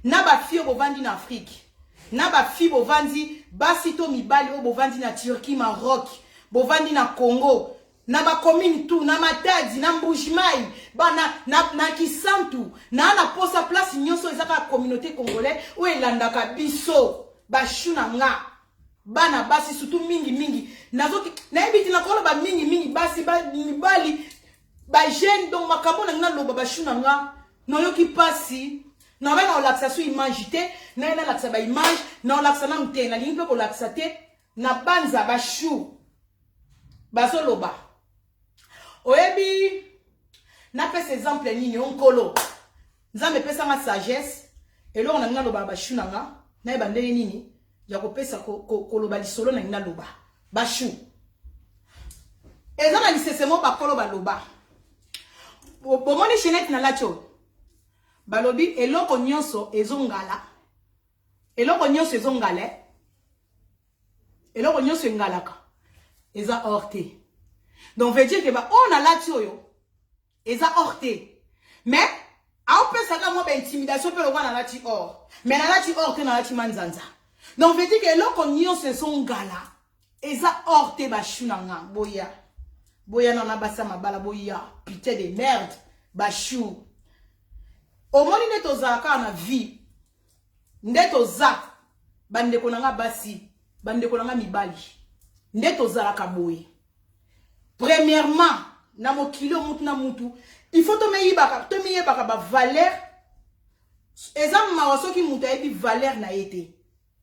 Speaker 1: na ba fio bovandi na Afrique na ba fi bovandi basito mibali o bovandi na Turquie Maroc bovandi na Congo na ba commune tout na Matadi na Mbujimai na Kisantu na posa place nyonso ezaka communauté congolais o elandaka biso ba shuna nga bana basi surtout mingi nazoki na ebiti na kolo ba mingi basi ba mibali ba jeune donc makambo na loba ba shuna nga no yoki pasi na ba na laksa su image te na laksa ba image na laksa na mte na lingi ko laksa te na banza ba shu bazoloba oyebi na pesa exemple nini onkolo nzambe pesa nga sagesse eloko na loba ba shu nanga na eba ndenge nini ya kopesa koloba lisolo na ngina loba ba shu ezana lisesemo ba kolo ba loba bomoni chenette na lacho balobi eloko nyonso ezongala eloko nyonso engalaka eza orte Donc veut dire que ba on a là tioyo. Eza orté. Mais a peut ça comme intimidation peut le voir dans la ti or. Mais dans la ti orté dans la ti manzanza. Donc veut dire que là qu'on y se sont gala. Eza orté ba chunanga boya. Boya na basa mabala boya. Putain de merde. Ba chou. Au moins il est aux accords na vie. Ndeto za bande konanga basi bande konanga mibali ndeto za la kaboye. Premièrement na mokilo mutu na mutu il faut to meyebaka ba valeur exemple ma soki mutu ayebi valeur na yete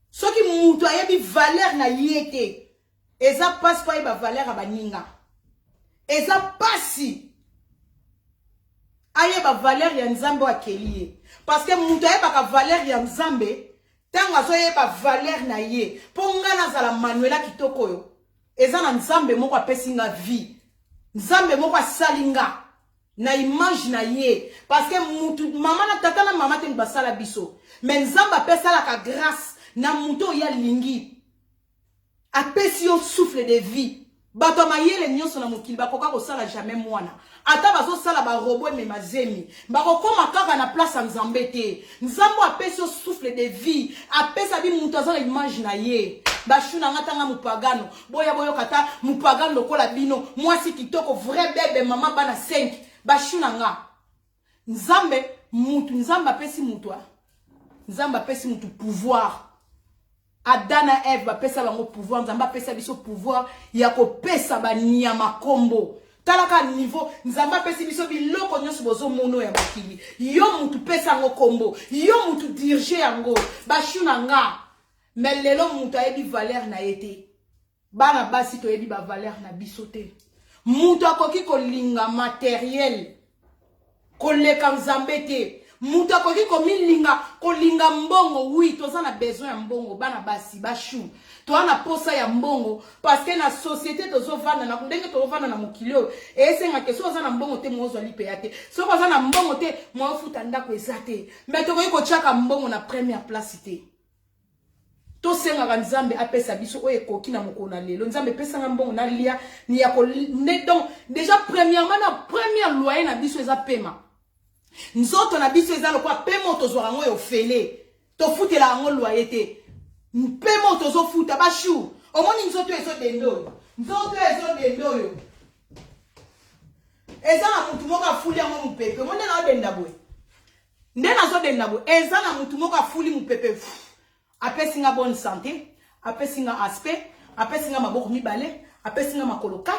Speaker 1: soki mutu ayebi valeur na yete eza passe pa ba valeur abaninga eza pasi ayeba valeur ya nzambe wa kelie. Parce que mutu ayeba valeur ya nzambe tanga so yeba valeur na ye ponga na zala manuela kitoko yo eza na nzambe moko apesinga vie nzambe moko asalinga na image na ye. Parce que mutu mama na tata na mama te basala biso mais nzambe apesala ka grâce na mutu ya lingi apesi yo souffle de vie. Bato mayele nyonso na mokili bakoka kosala jamais mwana ata bazo sala ba robot me mazemi bakokoma kaka na place ya nzambe te. Nzambo apesi souffle de vie apesa bi mutu azala image na ye. Bashuna ngatanga mupagano boya kata mupagano lokola bino mwasi kitoko vrai bebe mama bana 5 bashuna nga nzambe mutu nzambe apesi mutu nzambe apesi mutu pouvoir. Adana Eve bapesa bango pouvoir nzamba pesa biso pouvoir ya kopesa banyama kombo talaka niveau nzamba pesa biso biloko nyonso bozo mono ya bakili yo mutu pesa ngo kombo yo mutu dirige yango bashuna nga mais lelo mutu ayebi valeur na yete bana basi to yebi ba valeur na biso te. Mutu akoki kolinga matériel koleka nzambe te. Mutu akoki komilinga kolinga mbongo. Oui, toza na besoin ya mbongo bana basi bashu toa na posa ya mbongo parce que na société tozo vanda na ndenge to vanda na mokilio esenga ke so za na mbongo te mozo lipe ya te so ko za na mbongo te mo futa ndako ezate mais to ko chaka mbongo na première place te. To senga ka nzambe apesa biso o ekoki na mokona lelo nzambe pesa nga mbongo na lia ni ya ko donc déjà premièrement na première loyer na biso eza paiement. Nzoto na biso eza lokwa paiement tozwa ngo yo fele to futela ngo loyer te paiement tozo futa bashu omoni nzoto ezo dendo yo eza na mutu moko afuli yango mupepe monde na denda boy ndena zo denda boy eza na mutu moko afuli mupepe apesinga bonne santé apesinga aspect apesinga maboko mibale apesinga makolo 4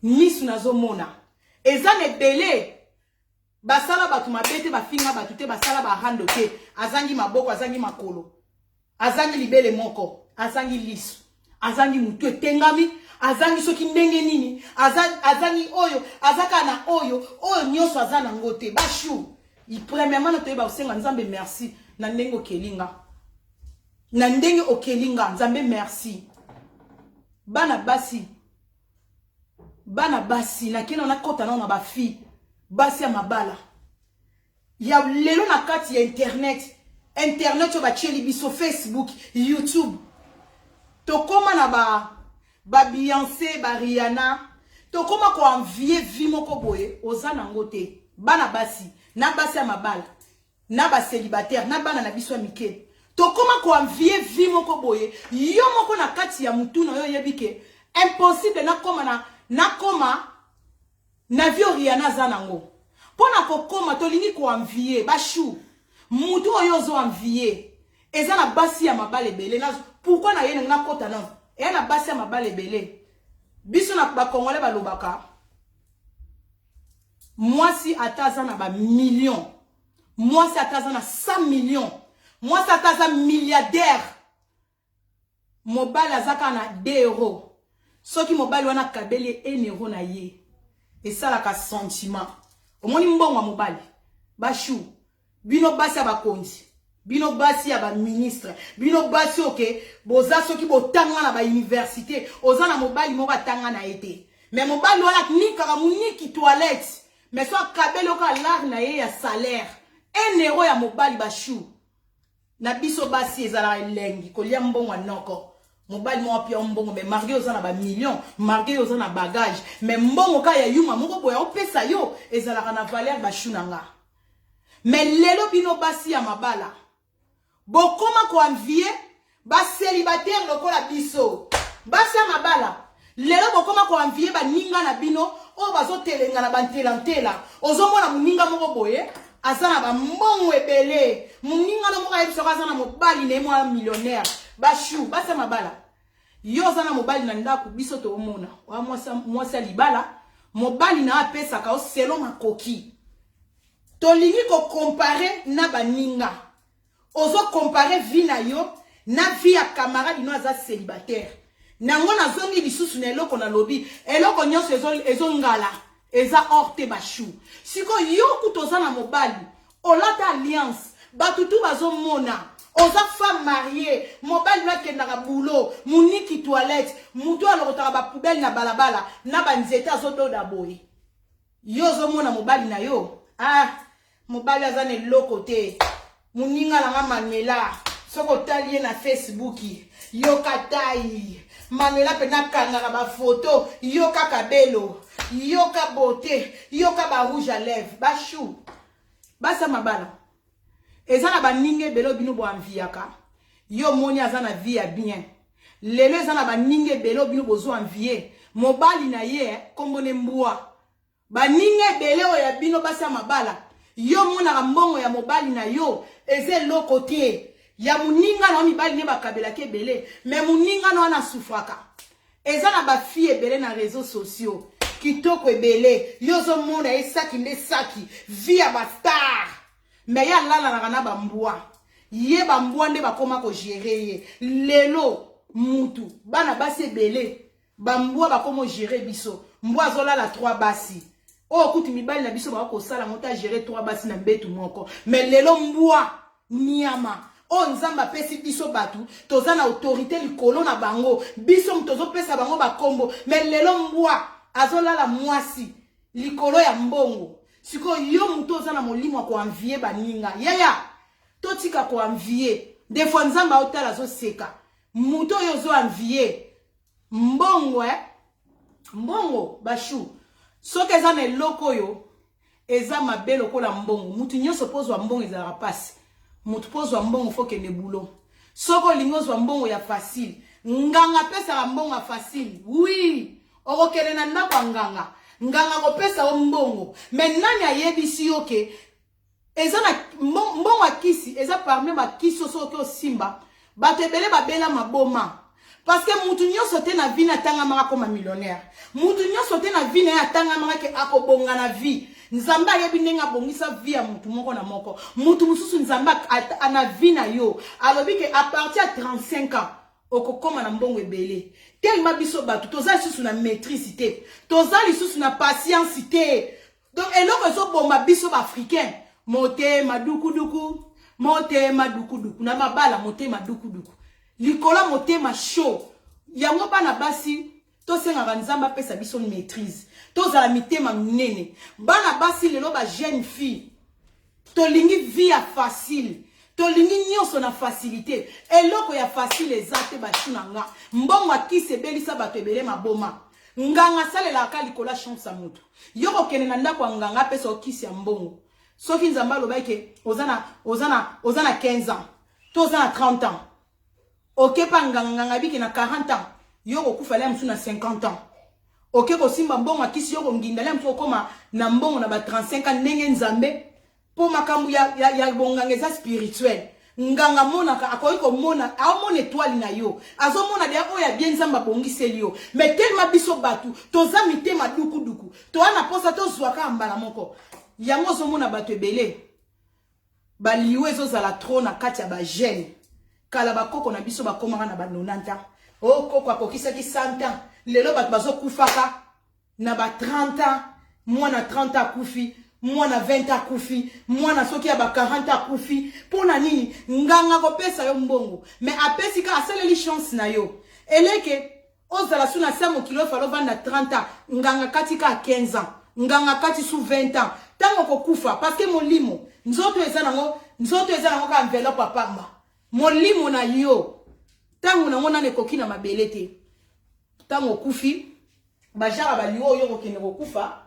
Speaker 1: misu nazo mona eza ne délai basala batu mabete bafinga batu te basala ba hando te azangi maboko azangi makolo azangi libele moko azangi lisu azangi mutu etengami azangi soki ndenge nini azangi oyo azaka na oyo nyonso azana ngote bashu premièrement na toyeba osenga nzambe merci na ndenge okelinga nzambe merci bana basi na kina na kota na ba fille basi ya mabala ya lelo na kati ya internet yo bacheli biso Facebook YouTube tokoma na ba Beyoncé ba Rihanna tokoma ko envier vie moko boye ozana ngote bana basi na basi ya mabala na ba célibataire na bana na biso ya mike tokoma ko envier vie moko boye yo moko na kati ya mutu na yo yebike impossible na koma na vio Rihanna zanango pona kokoma tolingi ko envier bashu mutu oyo zo envier eza na basi ya mabale belé na pourquoi na yene na kota na e na basi ya mabale belé biso na ba congolais balobaka mwasi ataza na ba millions mwasi ataza na 100 millions mwasi ataza milliardaire mobile azaka na 2 euros soki mobile wana kabeli 1 euro na ye et ça la ka sentiment omoni mbongo mobile bashu bino basi ya bakonzi bino basi ya ba ministre bino basi oke boza soki botanga na ba université oza na mobile moko atanga na été mais mobile wana ni kaka muniki toilette mais so kabeli oka lar na ye ya salaire 1 euro ya mobile bashu na biso basi ezala elengi kolia mbongo noko mobali mo apia mbongo mais marqué aux na millions, marqué aux na bagage, mais mbongo ka ya yuma moko boya opesa yo ezala na valeur ba shunanga. Mais lelo bino basi ya mabala. Bokoma ko envier ba célibataire lokola biso. Basi ya mabala. Lelo bokoma ko envier ba ninga na bino o bazo telenga na bantelantela. Ozomona muninga moko boye azana ba mbongo ebele. Muninga no moka yebisa azana mobali ne mwa millionnaire. Bashu, basa mabala. Yo zana mobali na ndaku biso to omona. Wa mwasa libala, mobali na apesa ka o selon makoki. To lingi ko comparer na baninga. Ozo comparer vie na yo na vie ya camarade no aza célibataire. Nango na zongi lisusu na eloko na lobi, eloko nyonso ezo ngala, eza orte bashu. Siko yo kutoza na mobali, olata alliance, batutu bazo mona. Oza femme mariée, mobile na kendaka boulot, muniki toilette, muto alokotaka ba poubelle na balabala, na ba nzete azodo da boy. Yo zo mona mobile na yo. Ah, mobile azane lokote. Muninga na Manuela, soko talie na Facebook. Yo katai. Manuela pena kanga ba photo, yo kakabelo, yo ka beauté, yo ka ba rouge à lèvres, ba chou. Basa mabala. Ezana ba ninge belo bino bo enviaka. Yo moni azana vie ya bien. Lelo ezana ba ninge belo bino bozo envier. Mobali na ye kombone mbua. Ba ninge belo ya bino basa mabala. Yo mona mbongo ya mobali na yo eze lokote. Ya muninga na mibali ne bakabela ke bele, mais muninga na souffraka. Ezana ba fille bele na réseaux sociaux. Kitoko ebele, yo zo mona esaki nde saki, via ba star. Mais ya lala na bambua. Ye bambua nde bakoma ko gérer ye. Lelo mutu bana basi ebele. Bambua bakoma gérer biso. Mbwa zola la 3 basi. Oh kuti mibali na biso bako sala mota gérer 3 basi na mbetu moko. Mais lelo mbwa niama. Oh nzamba pesi biso batu, toza na autorité likolo na bango. Biso mtozo pesa bango bakombo. Mais lelo mbwa azola la mwasi likolo ya mbongo. Siko yo muto za na molimo ko envier baninga. Yaya. Totika ko envier. Des fois nzamba otala zo seka. Muto yo zo envier. Mbongo Mbongo bashu. Soke za ne loko yo eza mabelo ko la mbongo. Mutu nyonso pozwa mbongo eza rapasi. Mutu pozwa mbongo foke ne boulot. Soko lingozwa mbongo ya facile. Nganga pesa la mbongo ya facile. Oui. Orokele na ndako nganga. Nganga ko pesa o mbongo. Mais nani ayebisi yoke ezana mbongo akisi eza parmi ba kiso soki o simba batebele babela maboma parce que mutu nyonso te na vie na tanga maka koma millionnaire. Mutu nyonso te na vie na ya tanga maka ke akobonga na vie. Nzamba yebi nenga bongisa vie ya mutu moko na moko. Mutu mususu nzamba ana vie na yo. Alobi ke à partir de 35 ans okokoma na mbongo ebele. Tellement biso batu toza lisusu na maîtrise te. Toza lisusu na patience te. Donc eloko zo bomba biso ba africain. Mote maduku duku. Mote maduku duku. Na mabala mote maduku duku. Likola mote ma show. Yango bana basi to senga nzamba pesa biso maîtrise. Toza la mitema nene. Bana basi lelo ba jeune fille. To lingi vie facile. To lingi nyonso na facilité. Eloko ya facile ezate bachuna nga. Mbongo akise belisa bato ebele maboma. Nganga salela ka likola chance mutu. Yoko kene na ndako nganga pesa okisi ya mbongo. Soki nzamba lo baike ozana 15 ans. Tozana 30 ans. Ok pa nganga biki na 40 ans. Yoko kufala msu na 50 ans. Ok ko simba mbongo akisi yoko ngindala msu koma na mbongo na ba 35 ans ndenge nzambe. Po makambu ya bongangeza spirituel. Nganga mona ka akoiko mona aomona étoile na yo. Azo mona de oya bien nzamba bongiseli yo. Mais tellement biso batu toza mitema duku duku. To ana posa to zwaka mbala moko. Yango zo mona batu ebele. Ba liwe zo zala trona kati ya ba jeune. Kala bakoko na biso bakoma na ba 90. Oh koko akokisa ki 100 ans. Lelo batu bazo kufaka na ba 30 ans. Mwana 30 ans kufi. Mwana 20 ans kufi, mwana soki ya ba 40 ans kufi, pona nini nganga ko pesa yo mbongo, mais apesi ka asaleli chance na yo. Eleke ozala suna samo kilo falo vanda 30 ans, nganga katika 15 ans, nganga kati sous 20 ans. Tango ko kufa parce que molimo, nzoto eza nango ka enveloppe pamba. Molimo na yo. tango na ngona ne koki na mabele te tango kufi bajara baliwo yo kokene kokufa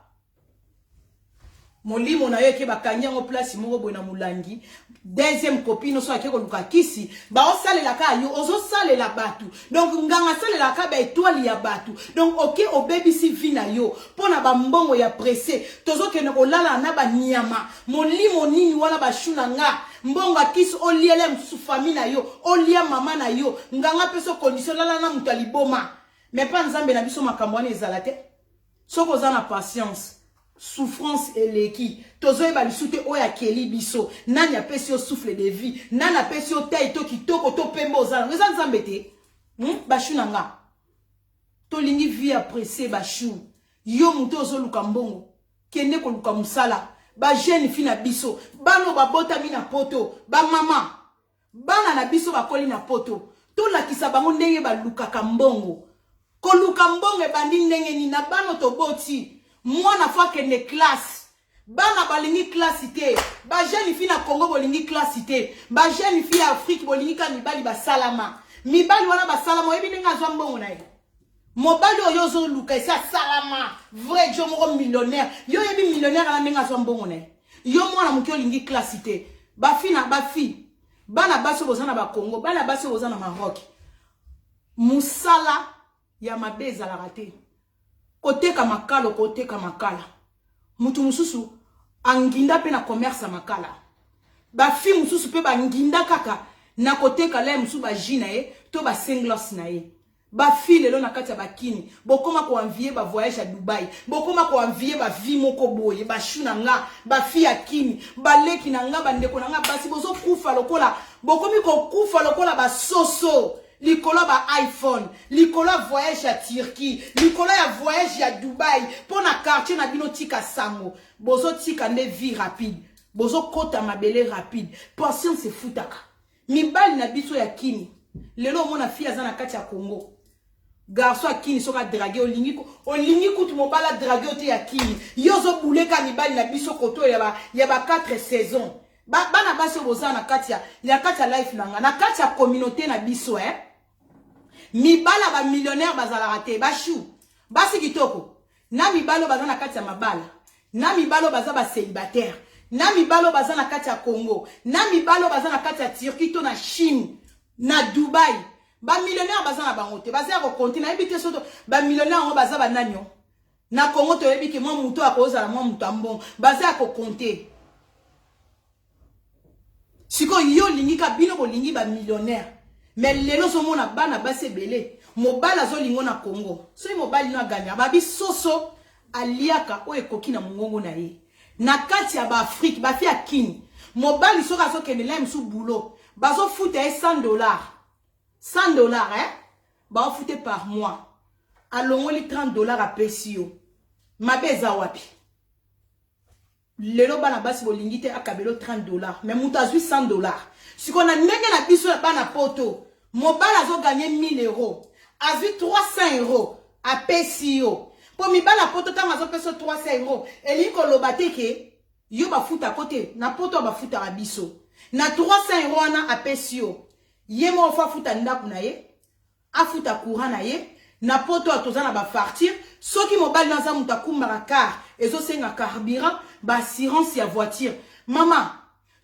Speaker 1: molimo na yo ke bakanya ngo place moko boy na mulangi deuxième copine so akeko luka kisi ba osalela ka yo ozo salela batu donc nganga salela ka ba étoile ya batu donc ok o baby si vina yo pona ba mbongo ya pressé tozo kene kolala na ba nyama molimo nini wala ba shuna nga mbongo kisi oliele msu famille na yo olia mama na yo nganga peso condition lala na mutu aliboma mais pas nzambe na biso makambo wana ezala te soko za na patience souffrance eleki tozoye balisute oya keli biso nani apesi yo souffle de vie nani apesi yo tai to kitoko to pembo ozala ngeza nzambe te bashu nanga tolingi vie apprécier bashu yo muto ozoluka mbongo kende koluka musala ba jeune fille na biso bano babota mi na poto ba mama bana na biso bakoli na poto to lakisa bango ndenge balukaka mbongo koluka mbongo ebandi ndenge ni na bano toboti mwana fois kende classe bana balingi classe te ba jeune fille na Congo bolingi classe te ba jeune fille ya Afrique bolingi ka mibali basalama mibali wana basalama yebi ndenge azwa mbongo na ye mobali oyo zo luka esa salama vrai jo moko millionnaire yo yebi millionnaire ala ndenge azwa mbongo na ye yo mwana muki olingi classe te ba fille bana baso bozana ba Congo bana baso bozana Maroc musala ya mabeza la raté koteka makala koteka makala mutu mususu anginda pe na commerce makala ba fi mususu pe ba nginda kaka na koteka la mususu ba jina e to ba singles na e ba fi lelo na kati ya bakini bokoma ko envier ba voyage à Dubaï bokoma ko envier ba vie moko boye ba shuna nga ba fi ya kini ba leki na nga ba ndeko na nga basi bozo kufa lokola bokomi ko kufa lokola ba soso Likola ba iPhone, likola voyage à Turquie, likola ya voyage à Dubaï, pour na quartier na bino tika sango, bozo tika ne vie rapide, bozo kota mabele rapide, patience se futaka. Mibali na biso ya kini, lelo mona fille azana kati ya Congo. Garçon kini soka draguer olingi kutu mobala draguer ote ya kini. Yozo buleka mibali na biso koto ya ba 4 saisons. Bana baso boza na kati ya life nanga na kati ya communauté na biso mibala ba millionnaire bazala raté bashu basi kitoko na mibalo baza na kati ya mabala na mibalo baza ba célibataire na mibalo baza na kati ya Congo na mibalo baza na kati ya Turquie to na Chine na Dubaï ba millionnaire baza na bangote baza ko compter na ebite soto ba millionnaire ngo baza ba nanyo na Congo to ebike mwa muto akoza la mwa muto ambon baza ko compter. Siko yo lingi ka bino ko lingi ba millionnaire mais lelo so mona bana base belé mobala zo lingo na Congo so mobali na ganya ba bisoso aliaka o ekoki na mongongo na ye na kati ya ba Afrique ba fi akini mobali so ka so kene la msu boulot bazo foutre $100 ba foutre par mois alongoli $30 a pesio mabeza wapi lelo bana basi bolingi te akabelo $30 mais mutu azwi $100 siko na ndenge na biso ya bana poto mobala zo gagner €1000 azwi €300 a pesio po mibala poto tanga zo peso €300 eliko lobate ke yo bafuta kote na poto bafuta ka biso na €300 wana a pesio yemo fa futa ndaku na ye afuta courant na ye na poto atozana ba fartir soki mobali na za muta kumbara car ezo senga carburant ba assurance ya voiture mama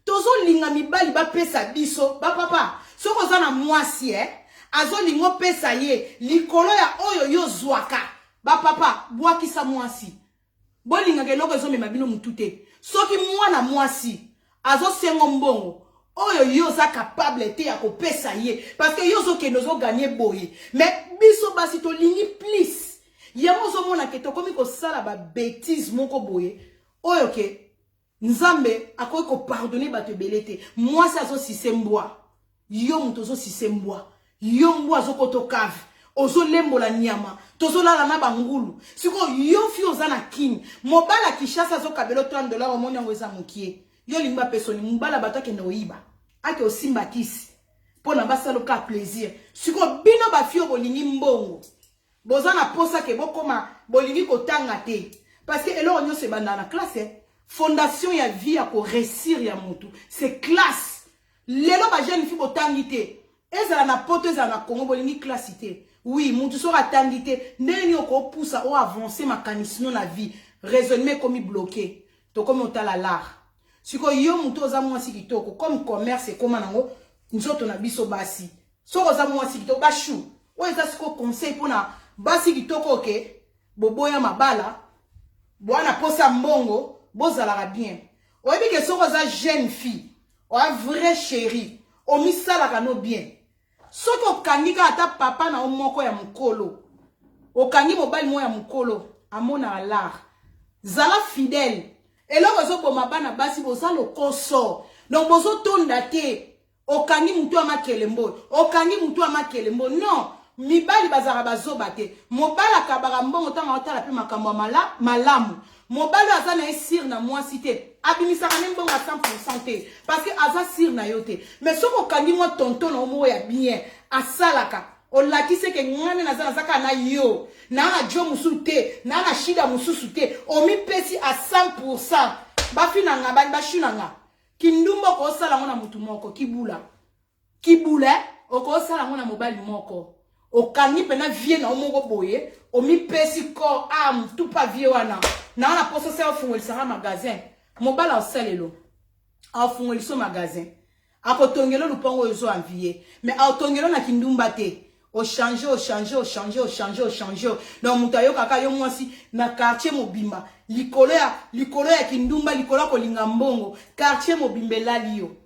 Speaker 1: tozo linga mibali ba pesa biso ba papa soko za na mwasi azo lingo pesa ye likolo ya oyo yo zwaka ba papa bwakisa mwasi bolinga keloko ezo mema bino mutute soki mwana mwasi azo sengo mbongo oyo yo za capable te ya kopesa ye parce que yo zo ke nozo gagner boye mais biso basi to lingi please yango zo mona ke to komi ko sala ba bêtise moko boye oyo ke nzambe akoki ko pardonner bato belete mwasi azo sisembwa yo muto zo sisembwa yo mbwa zo koto cave ozo lembola nyama tozo lala na bangulu siko yo fi ozana kini mobala kishasa zo kabelo $30 omoni yango eza mokie yo limba pesoni mbala bato akende oyiba ake osimba kisi pona basalo ka plaisir siko bino bafio bolingi mbongo bozana posa ke bokoma bolingi kotanga te parce que elo onyo se banda na classe fondation ya vie ya ko réussir ya mutu c'est classe lelo ba jeune fi botangi te ezala na poto ezala na Congo bolingi classe te. Oui, mutu so atandi te. Ndeni oko poussa o avancer makanisi na vie. Raisonnement comme bloqué. To comme otala l'art. Siko yo mutu oza mwasi kitoko comme commerce comme nango nzoto na biso basi. So oza mwasi kitoko bashu. O eza siko conseil pona basi kitoko ke boboya mabala. Bwana posa mbongo bozala bien. Oyebi ke so oza jeune fille, o a vrai chéri, o misala kano bien. Soki okangika ata papa na omoko ya mukolo. Okangi mobali mo ya mukolo, amona alar. Zala fidèle. Et là bozo boma bana basi boza lokoso. Donc bozo tonda te. Okangi mutu ama kelembo. Okangi mutu ama kelembo. Non, mibali bazara bazoba te. Mobala kabara mbongo tanga otala pe makambo malamu. Mobali azana esir na mwasi te. Abimisa kanem bongo à 100% te. Parce que aza sir na yote. Mais soko okangi mo tonton na omo ya bien. Asalaka. Olakise ke ngane nazana zaka na yo. Na na jo musute. Na na shida mususu te. Omi pesi à 100%. Bafina nga bani bashuna nga. Kindumbo ko sala ngona mutu moko kibula. Kibula oko sala ngona mobali moko. Okangi pena vie na omo boye. Omi pesi ko am tout pas vie wana. Na na poso se ofungoli sanga magasin. Mobala osalelo. Afungoli so magasin. Akotongelo lupango yozo envier. Mais atongelo na kindumba te. O changer. Donc mutayo kaka yo mwasi na quartier mobimba. Likolo ya kindumba likolo kolinga mbongo. Quartier mobimbe lalio.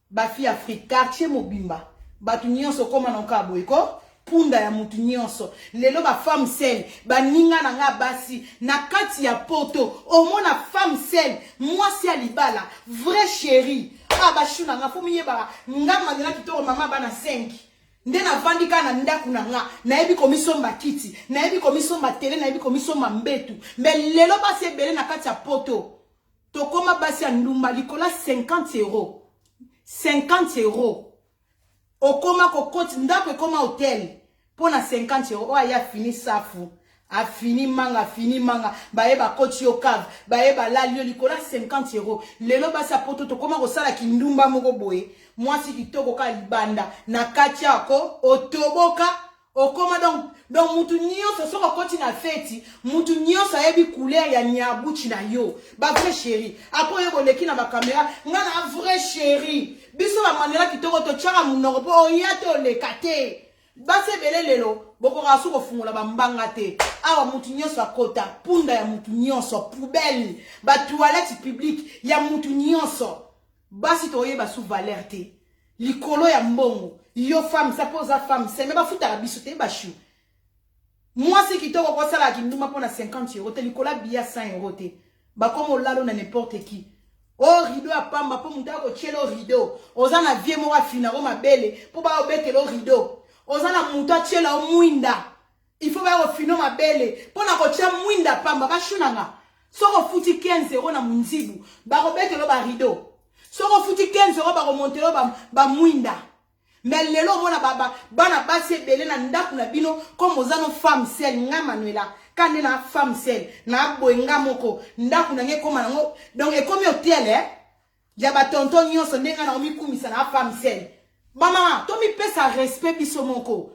Speaker 1: Bafi Afrique quartier mobimba. Batu nyonso koma na kaboyko. Punda ya mutu nyonso. Lelo ba femme sel. Ba ninga na nga basi. Na kati ya poto. Omona femme sel. Mwasi ya libala. Vrai chéri. Ah ba shuna nga fumiye ba. Nga mandela kitoro mama bana 5. Ndena vandika na ndaku na nga. Na ebi komisomba kiti. Na ebi komisomba tele. Na ebi komisomba mbetu. Me lelo basi ebele na kati ya poto. Tokoma basi ya ndumba. Likola 50 euros. 50 euros. Okoma kokoti ndako ekoma hotel. Pona 50 euros. Oya ya fini safu. A fini manga. Bae ba koti yo cave. Bae ba lalio likola 50 euros. Lelo basi ya poto tokoma kosala kindumba moko boye. Mwasi kitoko ka libanda. Na kati yako. Otoboka. Okoma donc mutu nyonso soko koti na feti. Mutu nyonso ayebi couleur ya nyabuchi na yo. Ba vrai chéri. Apo yebo leki na ba caméra. Nga na vrai chéri. Biso ba manela kitoko to tchaka munoko po oyato lekate. Base bele lelo. Boko rasu ko fungula ba mbanga te. Awa mutu nyonso akota. Punda ya mutu nyonso. Poubelle. Ba toilette publique ya mutu nyonso. Basi to yeba sous valeur te. Likolo ya mbongo. Yo femme, ça pose la femme. C'est même pas foutre à la bisoute, bachou. Moi, c'est qui t'aura quoi ça là, qui nous m'a pour 50 euros. T'es Nicolas Bia 100 euros. Bah, comme on l'a là, n'importe qui. Oh, rideau à pamba, pour monter au cielo rideau. Osa na vie moi fina, ma belle. Pour pas obéter le rideau. Osa na monter cielo au muinda. Il faut pas au fino ma belle. Pour na cocher muinda pamba, bachou nanga. Soro fouti 15 euros na munzibu. Bah, obéter le rideau. Soro fouti 15 euros, bah, remonter le ba muinda. Mais lelo mona bana basi ebele na ndaku na bino comme ozano femme sel nga Manuela kande na femme sel na boenga moko ndaku na nge koma nango donc e komi hotel ya ba tonton nyonso ndenga na omikumisa na femme sel mama to mi pesa respect biso moko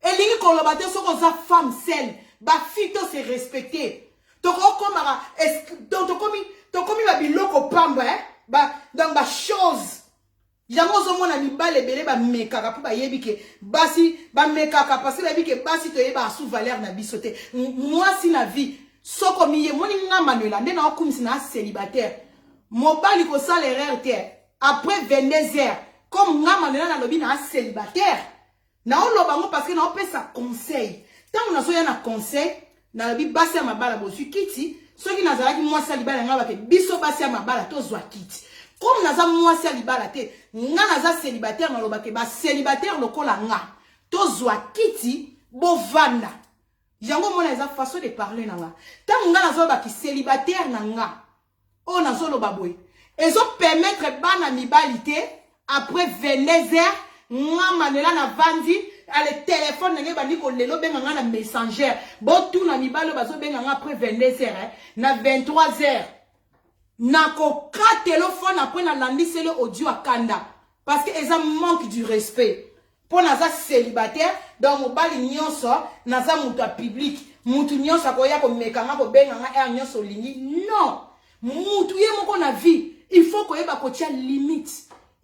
Speaker 1: elingi ko loba te soko za femme sel ba fito se respecter to ko koma donc to komi ba biloko pamba ba donc ba chose. Yango zo mona mibale bele ba mekaka po ba yebike basi ba mekaka parce que yebike basi to yeba sous valeur na bisote moi si na vie soko miye moni nga Manuela ndena okumisi na célibataire mobali ko sala erreur terre après 22 heures comme nga Manuela na lobi na célibataire na o loba ngo parce que na o pesa conseil tant na so ya na conseil na lobi basi ya mabala bosu kiti soki nazalaki moi célibataire nga ba ke biso basi ya mabala to zwa kiti. Comme naza mwasi ya libala te, nga naza célibataire na lobake ba célibataire lokola nga. Tozwa kiti bo vanda. Yango mona eza façon de parler na nga. Tant nga nazo ba ki célibataire na nga. O nazo loba boy. Ezo permettre bana mibalité après 22 heures nga Manuela na vandi ale téléphone na ngeba ndiko lelo benga nga na messenger. Bo tout na mibalo bazo benga nga après 22 heures na 23 heures. Nako ka téléphone après na landisele audio à kanda parce que eza manque du respect pour naza célibataire donc mobali nyonso naza mutu a public mutu nyonso akoya ko mekanga ko benganga er nyonso lingi non mutu ye moko na vie il faut ko yeba ko tia limite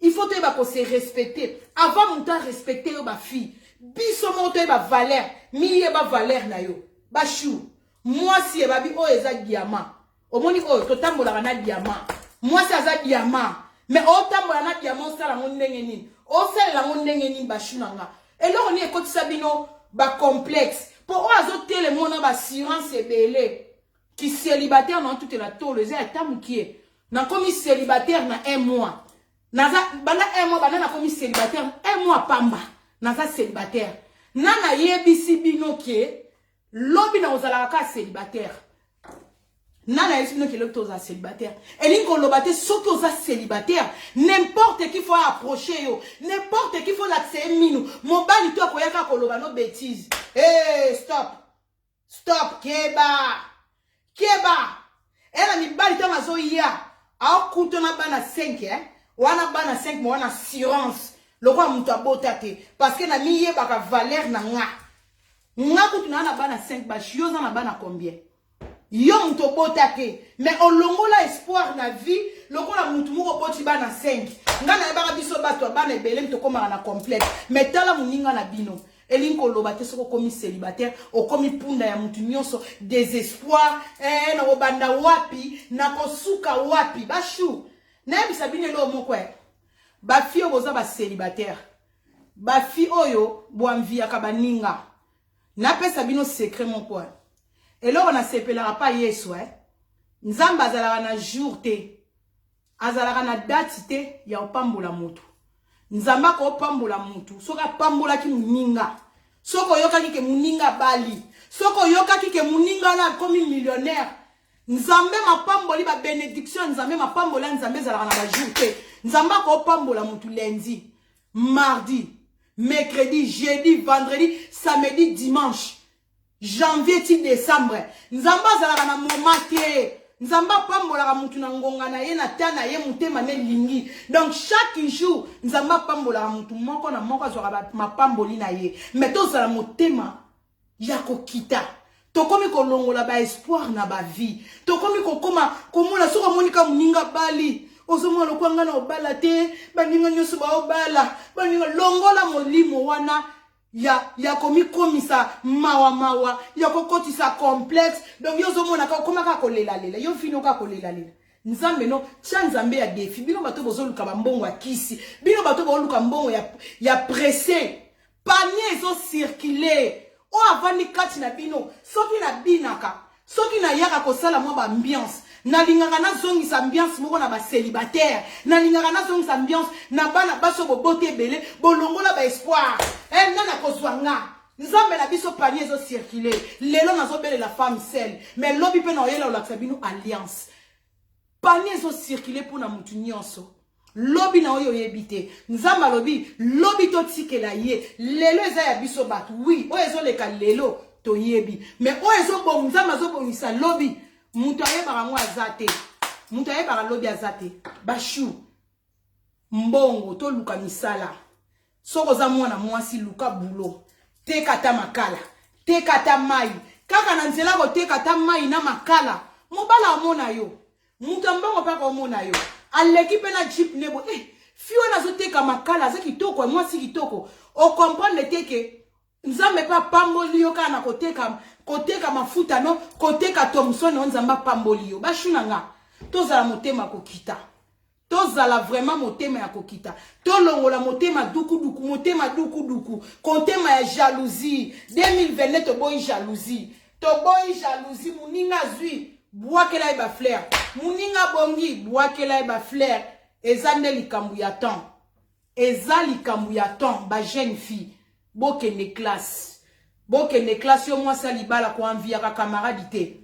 Speaker 1: il faut to yeba ko se respecter avant mutu a respecter yo ba fille biso mo to yeba valeur mi yeba valeur na yo ba chou moi si yeba bi o eza diamant omoni o to tambola na diamant moi si aza diamant mais o tambola na diamant sala ngo ndenge nini o sala ngo ndenge nini ba chou nanga et là on est côté sabino ba complexe pour azoter le monde ba assurance ebele qui célibataire dans toute la tôle les états qui est na comme célibataire na un mois naza bana un mois bana na comme célibataire un mois pamba naza célibataire nana yebisi bino qui lobi na ozala ka célibataire nana yebisi bino qui lobi toza célibataire et linko lobate soki oza célibataire n'importe qui faut approcher yo n'importe qui faut l'accès minu mobali to koyaka koloba no bêtise stop keba ela mibali to mazo ya a kuto na bana 5 wana bana 5 mo wana assurance lokwa mutu abota te parce que na miye baka valeur na nga kutu na bana 5 ba chioza na bana combien yo mutu bota te mais olongola espoir na vie lokola mutu moko boti bana 5 nga na yebaka biso bato bana ebele mutu komaka na complète mais tala muninga na bino elinko lobate soko komi célibataire o komi punda ya mutu nyonso désespoir na obanda wapi na kosuka wapi bashu na yebisa bino lo moko ba fille boza ba célibataire ba fille oyo boamvia ka baninga na pesa bino secret mon point et là on a sepelera pas yesu nzamba azalaka na jour te azalaka na date te ya opambola mutu nzamba ko pambola mutu soka pambola ki muninga soko yokaki ke muninga bali soko yokaki ke muninga na komi millionnaire nzambe mapamboli ba bénédiction nzambe mapambola nzambe zalaka na ba jour te nzamba ko pambola mutu lundi mardi mercredi jeudi vendredi samedi dimanche janvier ti décembre nzamba zalaka na moment te nzamba pambola mutu na ngonga na ye na tana ye mutema ne lingi donc chaque jour nzamba pambola mutu moko na moko azwaka mapamboli na ye mais to zala mutema ya kokita to komi kolongola ba espoir na ba vie to komi kokoma komona soko monika muninga bali ozomwa lokwanga na obala te baninga nyoso ba obala baninga longola molimo wana ya komi komisa mawa ya kokotisa complexe donc yo zomona ka koma ka kolela lela yo fino ka kolela lela nzambe no tia nzambe ya défi bino bato bozoluka bambongo akisi bino bato boluka mbongo ya pressé panier zo circuler o avani kati na bino soki na binaka soki na yaka kosala mwa ba ambiance na lingaka na zongisa ambiance moko na ba célibataire na lingaka na zongisa ambiance na bana baso bobote belé bolongola ba espoir nana kozwanga nzambe na biso panier zo circuler lelo nazo bele la femme seule mais lobi pe na oyela olakisa bino alliance panier zo circuler pour na mutu nyonso lobi na oyo yebite nzamba lobi lobi to tikela ye lelo eza ya biso bat oui o ezo leka lelo to yebi mais o ezo bon nzamba zo bonisa lobi mutu ayebaka ngo azate mutu ayebaka lobi azate bashu mbongo to luka misala soko za mwana mwasi luka bulo teka ta makala teka ta mai kaka na nzela ko teka ta mai na makala mobala amona yo mutu mbongo pa ko mona yo aleki pe na jeep nebo fiwa na zo teka makala za kitoko mwasi kitoko o comprendre teke nzambe pa pamboli yo kana koteka mafuta no koteka Thomson on nzamba pamboli yo bashunanga tozala motema kokita tozala vraiment motema ya kokita tolongola motema duku duku kontema ya jalousie 2022 to boy jalousie muninga zui boakela eba fleur muninga bongi boakela eba fleur ezande likambu ya temps eza likambu ya temps ba jeune fille bokende classe yo mwasa libala ko envia ka camarade te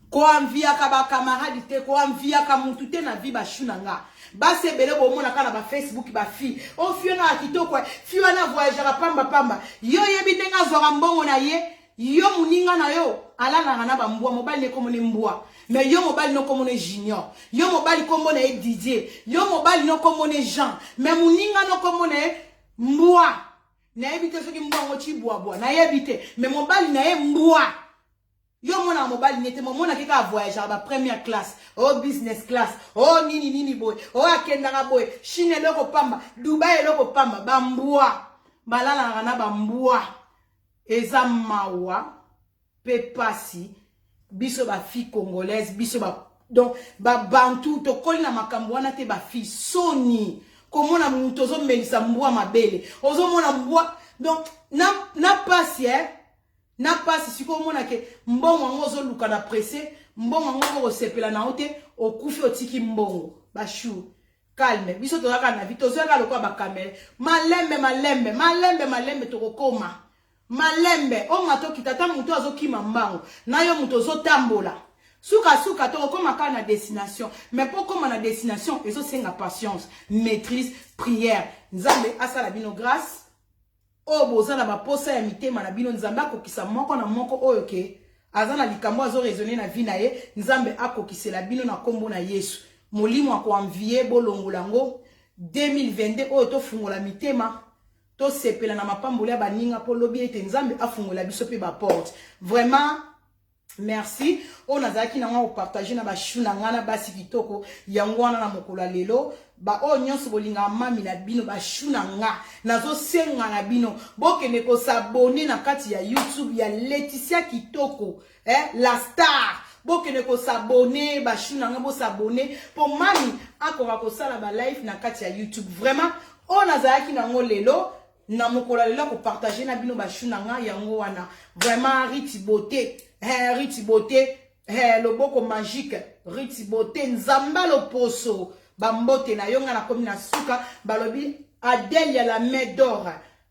Speaker 1: ko envia ka ba camarade te ko envia ka mutu te na vie ba shunanga ba sebele bo mona kana ba Facebook ba fi o fiona akitoko fiona voyagera pamba yo yebi ndenga zora mbongo na ye yo muninga na yo ala na ba mbwa mobali ne komone mbwa mais yo mobali no komone junior yo mobali komone Didier yo mobali no komone Jean mais muninga no komone mbwa na ebite soki mbwa ngo chibwa na ebite mais mobali na ye mbwa yo mona mobali nete mona keka voyager ba première classe oh business class oh nini boy oh akenda boy Chine loko pamba Dubai loko pamba ba mbwa balala na ba mbwa eza mawa pe pasi biso ba fille congolaise biso ba donc ba bantu to kolina makambo wana te ba fille soni komona muntu ozo melisa mbwa mabele ozo mona mbwa donc na pasi na pasi siko mona ke mbongo ngozo luka na pressé mbongo ngo sepela na ote okufi otiki mbongo ba chou calme biso to zaka na vito zaka lokwa ba kamera malembe to kokoma malembe o mato kitata mutu azokima mbango na yo mutu ozotambola suka to koma ka na destination mais pour comme na destination ezo senga patience maîtrise prière nzambe asala bino grâce o bozala ba posa ya mitema na bino nzambe akokisa moko na moko oyo ke azana likambo azo raisonner na vie na ye nzambe akokisela bino na kombo na Yesu molimo akoanvie bolongolango 2022 oyo to fungola mitema to sepela na mapamboli ya baninga po lobi ete nzambe afungola biso pe ba porte vraiment merci on azaki na ngwa partager na ba shuna ngana basi kitoko yango wana na mokolo lelo ba o nyonso bolinga mami na bino ba shuna nga nazo senga na bino bokende ko s'abonner na kati ya YouTube ya Laetitia Kitoko la star bokende ko s'abonner ba shuna nga bo s'abonner po mami akoka ko sala ba live na kati ya YouTube vraiment on azaki na ngo lelo na mokolo lelo ko partager na bino ba shuna nga yango wana vraiment Riti Beauté loboko magique Riti Beauté nzamba lo poso bambote na yonga na komi na suka balobi Adèle ya la main d'or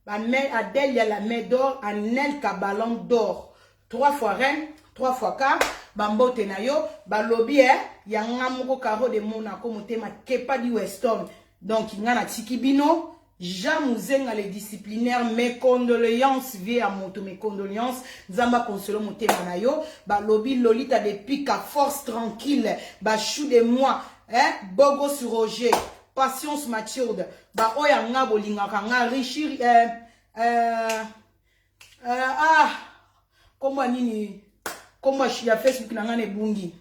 Speaker 1: Adèle ya la main d'or Anel ka ballon d'or 3 fois reine 3 fois quart bambote na yo balobi yanga moko karo de mona ko motema kepa di Weston donc ngana tikibino Jamouzenga les disciplinaires, mes condoléances, vie à moto, mes condoléances, Zamba consolo motema na yo, ba lobby Lolita de pique à force tranquille, ba chou de moi, Bogo sur Roger, patience Mathilde, ba oya nga bolinga kanga richir, comment nini, comment je suis à Facebook nanga ne bungi.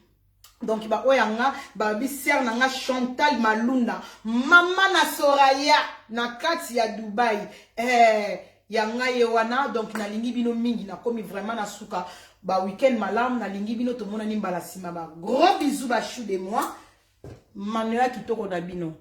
Speaker 1: Donc ba oyanga ba biser nanga Chantal Malunda mama na Soraya na kati ya Dubai yanga yewana donc na lingi bino mingi na komi vraiment na suka ba weekend malam na lingi bino to mona nimbala sima ba gros bisous ba chou de moi Manuela Kitoko na bino.